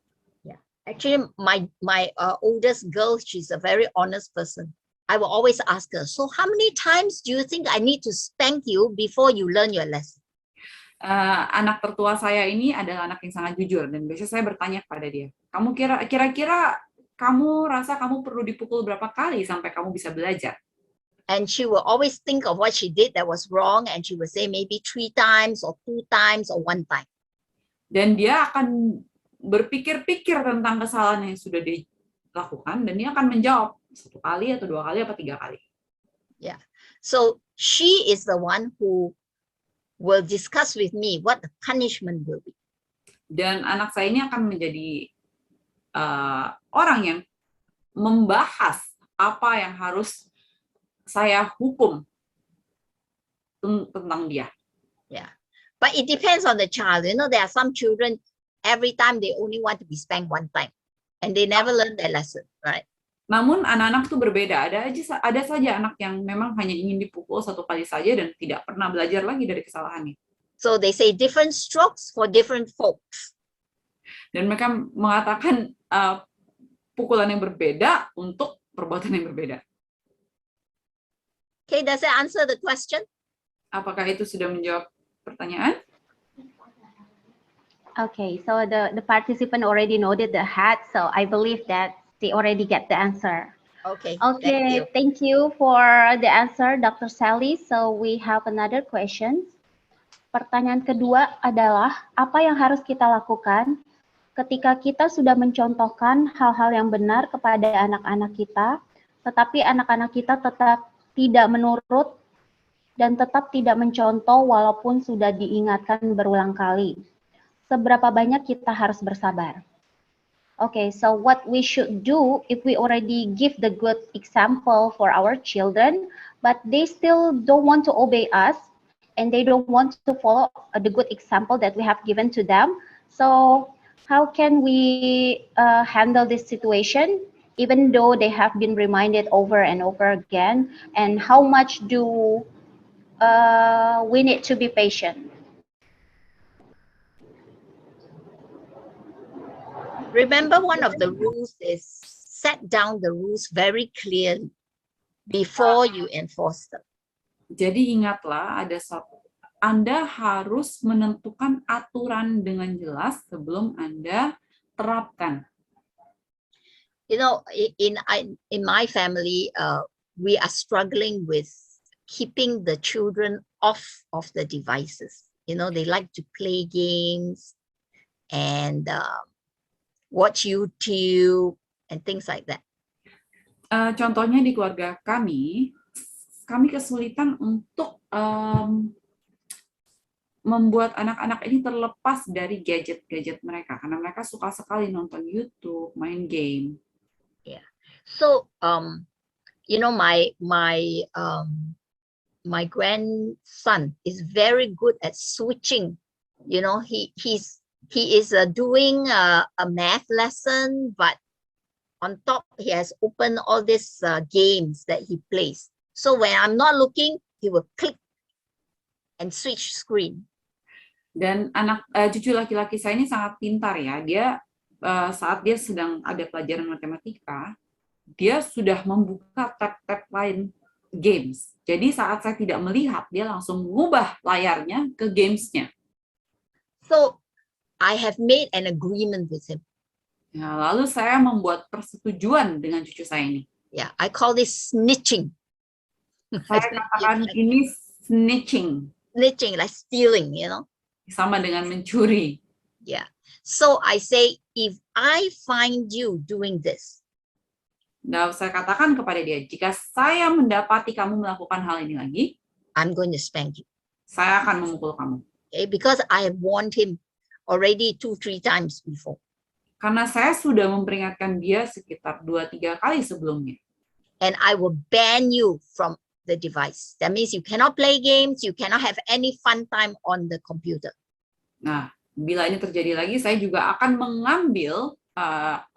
Yeah, actually, my oldest girl, she's a very honest person. I will always ask her, so how many times do you think I need to spank you before you learn your lesson? Anak tertua saya ini adalah anak yang sangat jujur, dan biasanya saya bertanya kepada dia, kamu kira-kira kamu rasa kamu perlu dipukul berapa kali sampai kamu bisa belajar? And she will always think of what she did that was wrong, and she will say maybe 3 times or 2 times or 1 time. Dan dia akan berpikir-pikir tentang kesalahan yang sudah dilakukan, dan dia akan menjawab 1 kali atau 2 kali atau 3 kali. Yeah, so she is the one who will discuss with me what the punishment will be. Dan anak saya ini akan menjadi orang yang membahas apa yang harus saya hukum tentang dia. Yeah, but it depends on the child. There are some children, every time they only want to be spanked 1 time, and they never learn their lesson, right? Namun anak-anak itu berbeda. Ada saja anak yang memang hanya ingin dipukul 1 kali saja dan tidak pernah belajar lagi dari kesalahannya. So they say different strokes for different folks. Dan mereka mengatakan pukulan yang berbeda untuk perbuatan yang berbeda. Okay, does that answer the question? Apakah itu sudah menjawab pertanyaan? Okay, so the participant already noted the hat, so I believe that they already get the answer. Okay, Okay, thank you for the answer, Dr. Sally. So we have another question. Pertanyaan kedua adalah, apa yang harus kita lakukan ketika kita sudah mencontohkan hal-hal yang benar kepada anak-anak kita, tetapi anak-anak kita tetap tidak menurut dan tetap tidak mencontoh walaupun sudah diingatkan berulang kali? Seberapa banyak kita harus bersabar? Okay, so what we should do if we already give the good example for our children, but they still don't want to obey us, and they don't want to follow the good example that we have given to them. So how can we handle this situation, even though they have been reminded over and over again, and how much do we need to be patient? Remember, one of the rules is set down the rules very clearly before you enforce them. Jadi ingatlah, Anda harus menentukan aturan dengan jelas sebelum Anda terapkan. In my family, we are struggling with keeping the children off of the devices. They like to play games and watch YouTube and things like that. Contohnya di keluarga kami kesulitan untuk membuat anak-anak ini terlepas dari gadget-gadget mereka, karena mereka suka sekali nonton YouTube, main game. Yeah. So, my grandson is very good at switching. He is doing a math lesson, but on top he has opened all these games that he plays. So when I'm not looking, he will click and switch screen. Dan cucu laki-laki saya ini sangat pintar ya. Dia saat dia sedang ada pelajaran matematika, dia sudah membuka tab-tab lain games. Jadi saat saya tidak melihat, dia langsung mengubah layarnya ke gamesnya. So I have made an agreement with him. Ya, lalu saya membuat persetujuan dengan cucu saya ini. Yeah, I call this snitching. Saya katakan ini snitching, Snitching, like stealing, you know. sama dengan mencuri. Yeah. So I say, if I find you doing this, Nah, saya katakan kepada dia, jika saya mendapati kamu melakukan hal ini lagi, I'm going to spank you. saya akan memukul kamu. Okay? Because I have warned him already 2-3 times before. Karena saya sudah memperingatkan dia sekitar 2-3 kali sebelumnya. And I will ban you from the device. That means you cannot play games, you cannot have any fun time on the computer. Nah, bila ini terjadi lagi, saya juga akan mengambil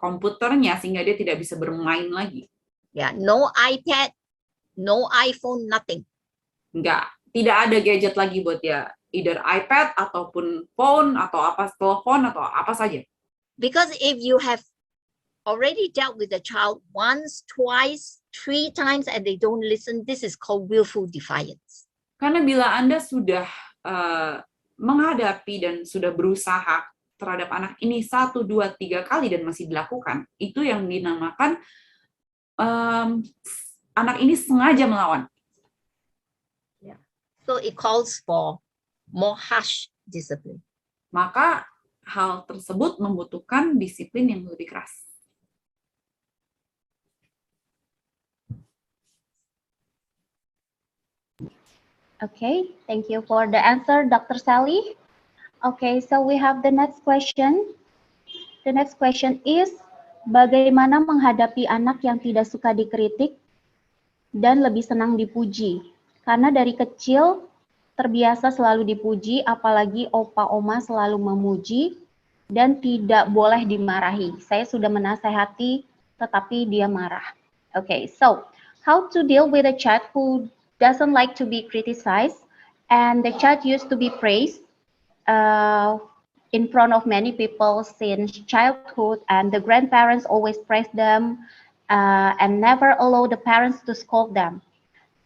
komputernya sehingga dia tidak bisa bermain lagi. Yeah, no iPad, no iPhone, nothing. Tidak ada gadget lagi buat dia. Either iPad ataupun phone atau telepon atau apa saja. Because if you have already dealt with the child once, twice, 3 times, and they don't listen, this is called willful defiance. Karena bila Anda sudah menghadapi dan sudah berusaha terhadap anak ini 1, 2, 3 kali dan masih dilakukan, itu yang dinamakan anak ini sengaja melawan. Yeah. So it calls for more harsh discipline. Maka hal tersebut membutuhkan disiplin yang lebih keras. Okay, thank you for the answer, Dr. Sally. Okay, so we have the next question. The next question is, bagaimana menghadapi anak yang tidak suka dikritik dan lebih senang dipuji? Karena dari kecil terbiasa selalu dipuji, apalagi opa oma selalu memuji dan tidak boleh dimarahi. Saya sudah menasehati, tetapi dia marah. Okay, so how to deal with a child who doesn't like to be criticized and the child used to be praised in front of many people since childhood, and the grandparents always praise them and never allow the parents to scold them.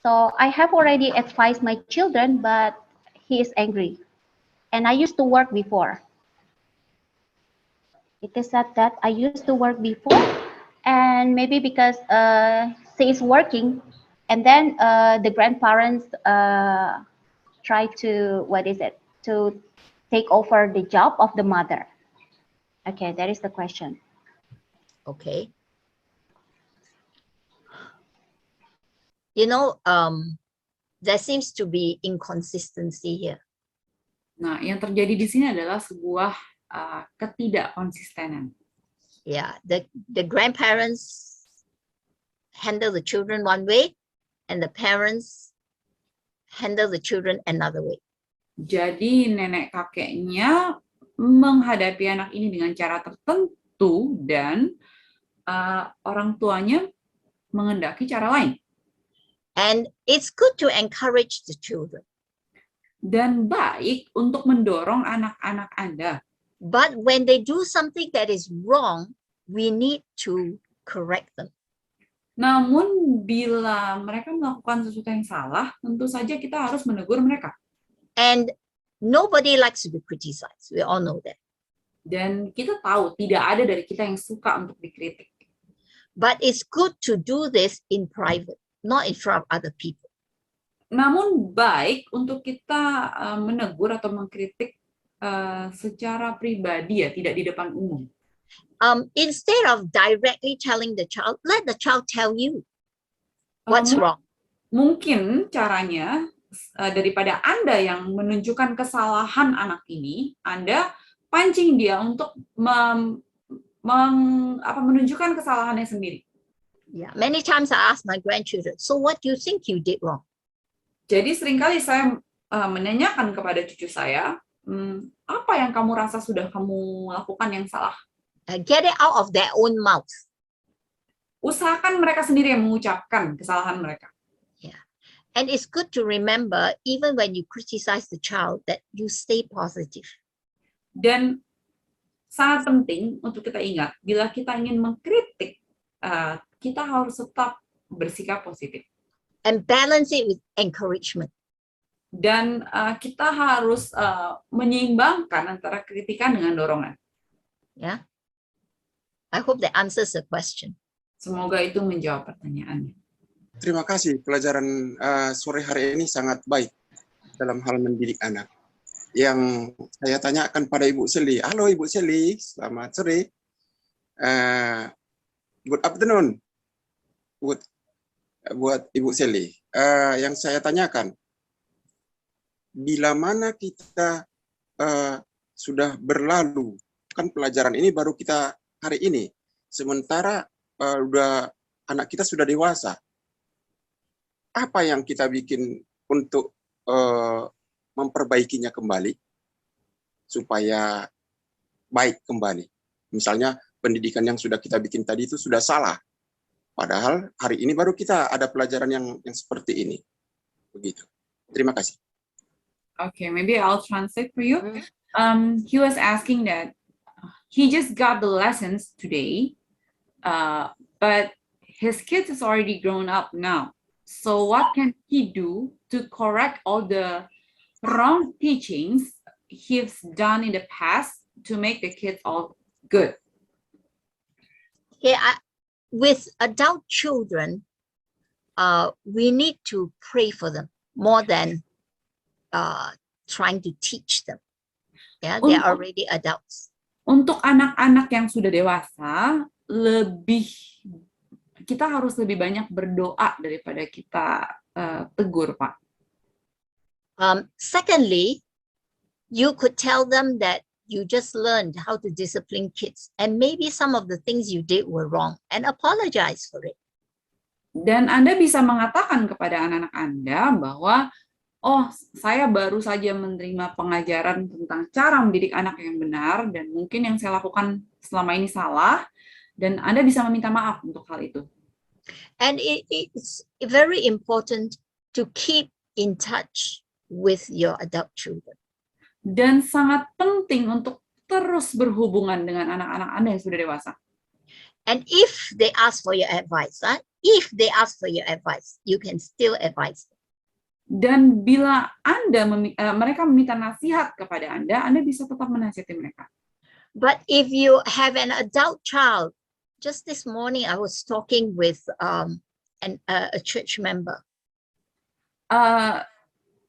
So I have already advised my children, but he is angry. And I used to work before. It is said that I used to work before, and maybe because she is working, and then the grandparents try to, to take over the job of the mother. Okay, that is the question. Okay. You know, there seems to be inconsistency here. Nah, yang terjadi di sini adalah sebuah ketidakkonsistenan. Yeah, the grandparents handle the children one way, and the parents handle the children another way. Jadi nenek kakeknya menghadapi anak ini dengan cara tertentu dan orang tuanya mengendaki cara lain. And it's good to encourage the children. Dan baik untuk mendorong anak-anak Anda. But when they do something that is wrong, we need to correct them. Namun bila mereka melakukan sesuatu yang salah, tentu saja kita harus menegur mereka. And nobody likes to be criticized. We all know that. Dan kita tahu tidak ada dari kita yang suka untuk dikritik. But it's good to do this in private, not in front of other people. Namun baik untuk kita menegur atau mengkritik secara pribadi, ya, tidak di depan umum. Instead of directly telling the child, let the child tell you what's wrong. Mungkin caranya daripada Anda yang menunjukkan kesalahan anak ini, Anda pancing dia untuk menunjukkan kesalahannya sendiri. Yeah, many times I ask my grandchildren, so what do you think you did wrong? Jadi seringkali saya menanyakan kepada cucu saya, apa yang kamu rasa sudah kamu lakukan yang salah? Get it out of their own mouth. Usahakan mereka sendiri yang mengucapkan kesalahan mereka. Yeah, and it's good to remember, even when you criticize the child, that you stay positive. Dan sangat penting untuk kita ingat, bila kita ingin mengkritik, kita harus tetap bersikap positif. And balance it with encouragement. Dan kita harus menyeimbangkan antara kritikan dengan dorongan. Yeah. I hope that answers the question. Semoga itu menjawab pertanyaannya. Terima kasih, pelajaran sore hari ini sangat baik dalam hal mendidik anak. Yang saya tanyakan pada Ibu Seli. Halo Ibu Seli, selamat sore. Good afternoon. Buat Ibu Seli. Yang saya tanyakan, bila mana kita sudah berlalu, kan pelajaran ini baru kita hari ini, sementara anak kita sudah dewasa, apa yang kita bikin untuk memperbaikinya kembali supaya baik kembali? Misalnya pendidikan yang sudah kita bikin tadi itu sudah salah, padahal hari ini baru kita ada pelajaran yang seperti ini. Begitu. Terima kasih. Okay, maybe I'll translate for you. He was asking that he just got the lessons today, but his kids is already grown up now. So what can he do to correct all the wrong teachings he's done in the past to make the kids all good? Okay, with adult children, we need to pray for them more than trying to teach them. Yeah, they are already adults. Untuk anak-anak yang sudah dewasa, kita harus lebih banyak berdoa daripada kita tegur, Pak. Secondly, you could tell them that you just learned how to discipline kids, and maybe some of the things you did were wrong, and apologize for it. Dan Anda bisa mengatakan kepada anak-anak Anda bahwa, oh, saya baru saja menerima pengajaran tentang cara mendidik anak yang benar, dan mungkin yang saya lakukan selama ini salah, dan Anda bisa meminta maaf untuk hal itu. And it's very important to keep in touch with your adult children. Dan sangat penting untuk terus berhubungan dengan anak-anak Anda yang sudah dewasa. And if they ask for your advice, you can still advise them. Dan bila mereka meminta nasihat kepada Anda bisa tetap menasihati mereka. But if you have an adult child, just this morning I was talking with a church member.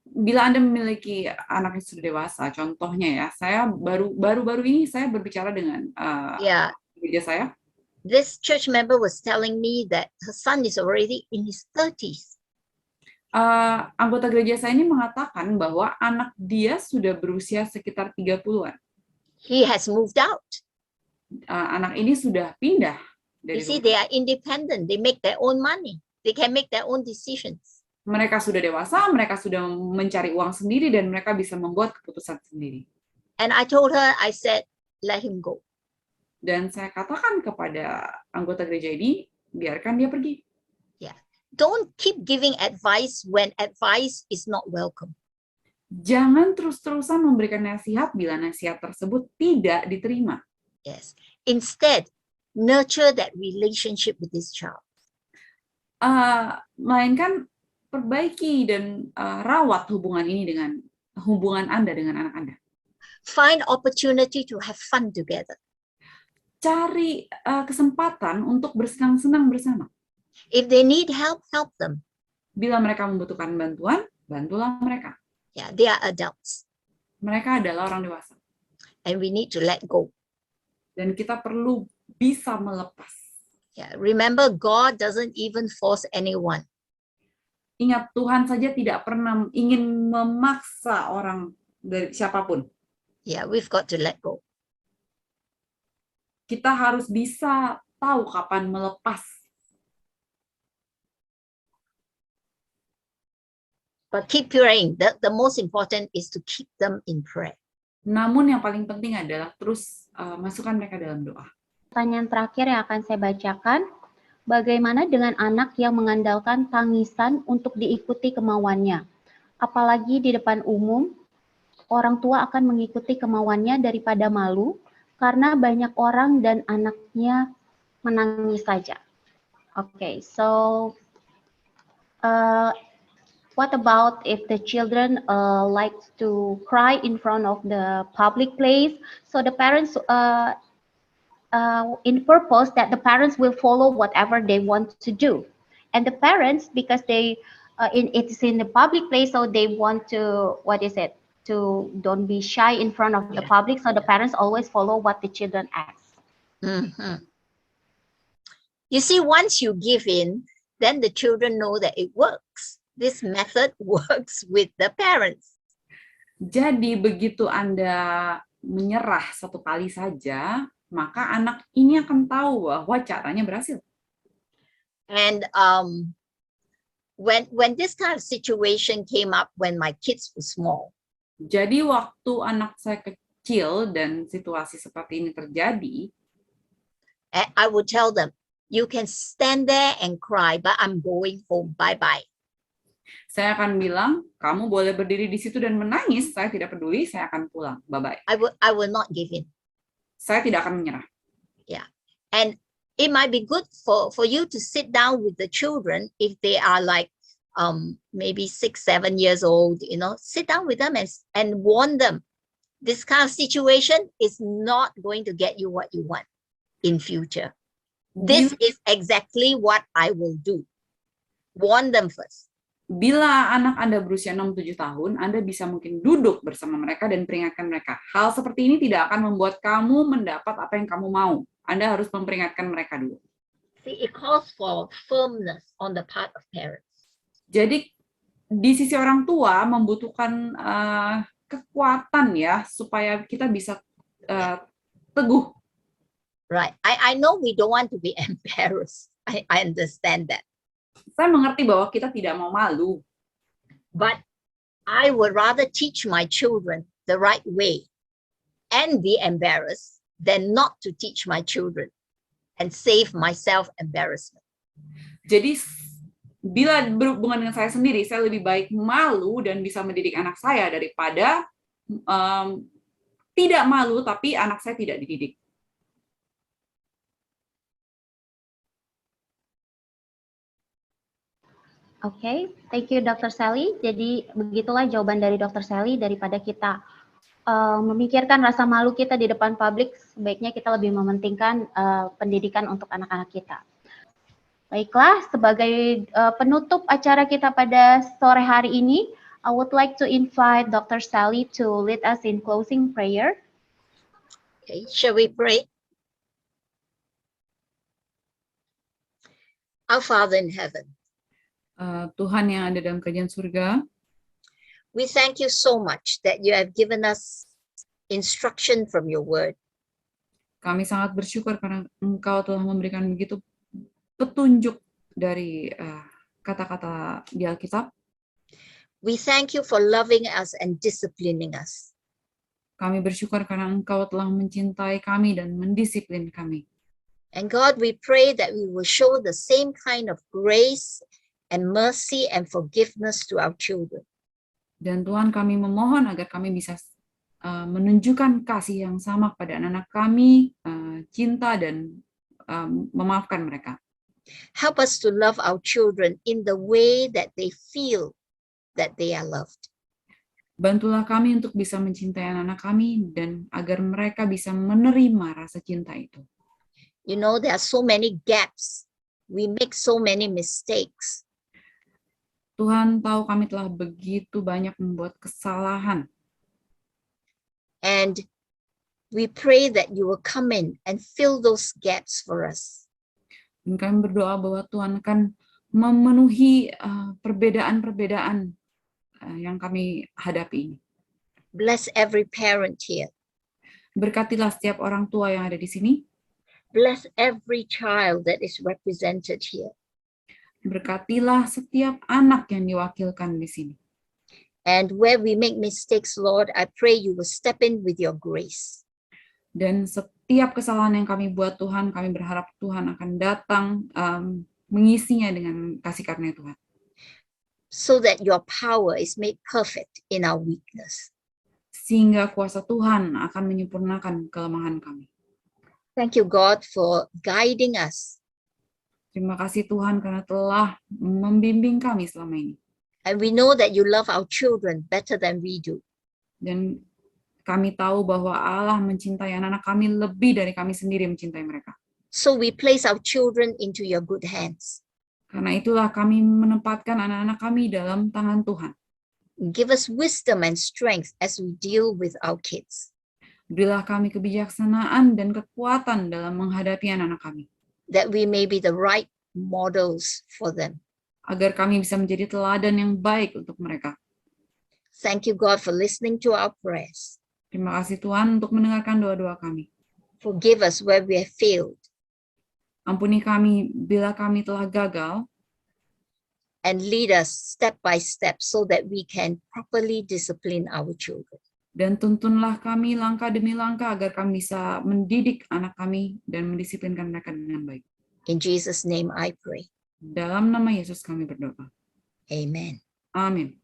Bila Anda memiliki anak yang sudah dewasa, contohnya ya, saya baru ini saya berbicara dengan gereja saya. This church member was telling me that her son is already in his 30s. Anggota gereja saya ini mengatakan bahwa anak dia sudah berusia sekitar 30-an. He has moved out. Anak ini sudah pindah dari You see, they are independent. They make their own money. They can make their own decisions. Mereka sudah dewasa, mereka sudah mencari uang sendiri, dan mereka bisa membuat keputusan sendiri. And I told her, I said, let him go. Dan saya katakan kepada anggota gereja ini, biarkan dia pergi. Don't keep giving advice when advice is not welcome. Jangan terus-terusan memberikan nasihat bila nasihat tersebut tidak diterima. Yes. Instead, nurture that relationship with this child. Melainkan perbaiki dan rawat hubungan ini dengan hubungan Anda dengan anak Anda. Find opportunity to have fun together. Cari kesempatan untuk bersenang-senang bersama. If they need help, help them. Bila mereka membutuhkan bantuan, bantulah mereka. Yeah, they are adults. Mereka adalah orang dewasa. And we need to let go. Dan kita perlu bisa melepas. Yeah, remember, God doesn't even force anyone. Ingat, Tuhan saja tidak pernah ingin memaksa orang dari siapapun. Yeah, we've got to let go. Kita harus bisa tahu kapan melepas. But keep praying. The most important is to keep them in prayer. Namun yang paling penting adalah terus masukkan mereka dalam doa. Pertanyaan terakhir yang akan saya bacakan, bagaimana dengan anak yang mengandalkan tangisan untuk diikuti kemauannya? Apalagi di depan umum, orang tua akan mengikuti kemauannya daripada malu, karena banyak orang dan anaknya menangis saja. Okay, so What about if the children like to cry in front of the public place? So the parents, in purpose that the parents will follow whatever they want to do, and the parents, because it's in the public place, so they want to, what is it? To don't be shy in front of the public. So the parents always follow what the children ask. Mhm. You see, once you give in, then the children know that it works. This method works with the parents. Jadi begitu Anda menyerah satu kali saja, maka anak ini akan tahu bahwa caranya berhasil. And when this kind of situation came up when my kids were small, Jadi waktu anak saya kecil dan situasi seperti ini terjadi, I would tell them, you can stand there and cry, but I'm going home. Bye-bye. saya akan bilang, kamu boleh berdiri di situ dan menangis, saya tidak peduli, saya akan pulang. Bye-bye. I will not give in. Saya tidak akan menyerah. And it might be good for you to sit down with the children if they are like maybe 6, 7 years old, sit down with them and warn them. This kind of situation is not going to get you what you want in future. This is exactly what I will do. Warn them first. Bila anak Anda berusia 6-7 tahun, Anda bisa mungkin duduk bersama mereka dan peringatkan mereka. Hal seperti ini tidak akan membuat kamu mendapat apa yang kamu mau. Anda harus memperingatkan mereka dulu. See, it calls for firmness on the part of parents. Jadi di sisi orang tua membutuhkan kekuatan ya supaya kita bisa teguh. Right. I know we don't want to be embarrassed. I understand that. Saya mengerti bahwa kita tidak mau malu. But I would rather teach my children the right way and be embarrassed than not to teach my children and save myself embarrassment. Jadi bila berhubungan dengan saya sendiri, saya lebih baik malu dan bisa mendidik anak saya daripada tidak malu tapi anak saya tidak dididik. Oke, thank you Dr. Sally. Jadi begitulah jawaban dari Dr. Sally. Daripada kita memikirkan rasa malu kita di depan publik, sebaiknya kita lebih mementingkan pendidikan untuk anak-anak kita. Baiklah, sebagai penutup acara kita pada sore hari ini, I would like to invite Dr. Sally to lead us in closing prayer. Okay, shall we pray? Our Father in heaven, Tuhan yang ada dalam kerajaan surga, we thank you so much that you have given us instruction from your word. kami sangat bersyukur karena Engkau telah memberikan begitu petunjuk dari kata-kata di Alkitab. We thank you for loving us and disciplining us. Kami bersyukur karena Engkau telah mencintai kami dan mendisiplin kami. And God, we pray that we will show the same kind of grace and mercy and forgiveness to our children. Dan Tuhan, kami memohon agar kami bisa menunjukkan kasih yang sama kepada anak-anak kami, cinta dan memaafkan mereka. Help us to love our children in the way that they feel that they are loved. Bantulah kami untuk bisa mencintai anak-anak kami dan agar mereka bisa menerima rasa cinta itu. You know, there are so many gaps. We make so many mistakes. Tuhan tahu kami telah begitu banyak membuat kesalahan. And we pray that you will come in and fill those gaps for us. Dan kami berdoa bahwa Tuhan akan memenuhi perbedaan-perbedaan yang kami hadapi ini. Bless every parent here. Berkatilah setiap orang tua yang ada di sini. Bless every child that is represented here. Berkatilah setiap anak yang diwakilkan di sini. And where we make mistakes, Lord, I pray you will step in with your grace. Dan setiap kesalahan yang kami buat Tuhan, kami berharap Tuhan akan datang mengisinya dengan kasih karunia Tuhan. So that your power is made perfect in our weakness. Sehingga kuasa Tuhan akan menyempurnakan kelemahan kami. Thank you, God, for guiding us. Terima kasih Tuhan karena telah membimbing kami selama ini. And we know that you love our children better than we do. Dan kami tahu bahwa Allah mencintai anak-anak kami lebih dari kami sendiri mencintai mereka. So we place our children into your good hands. Karena itulah kami menempatkan anak-anak kami dalam tangan Tuhan. Give us wisdom and strength as we deal with our kids, Berilah kami kebijaksanaan dan kekuatan dalam menghadapi anak-anak kami, that we may be the right models for them. agar kami bisa menjadi teladan yang baik untuk mereka. Thank you, God, for listening to our prayers. Terima kasih Tuhan untuk mendengarkan doa-doa kami. Forgive us where we have failed, Ampuni kami bila kami telah gagal, and lead us step by step so that we can properly discipline our children. dan tuntunlah kami langkah demi langkah agar kami bisa mendidik anak kami dan mendisiplinkan mereka dengan baik. In Jesus' name I pray. Dalam nama Yesus kami berdoa. Amen. Amin.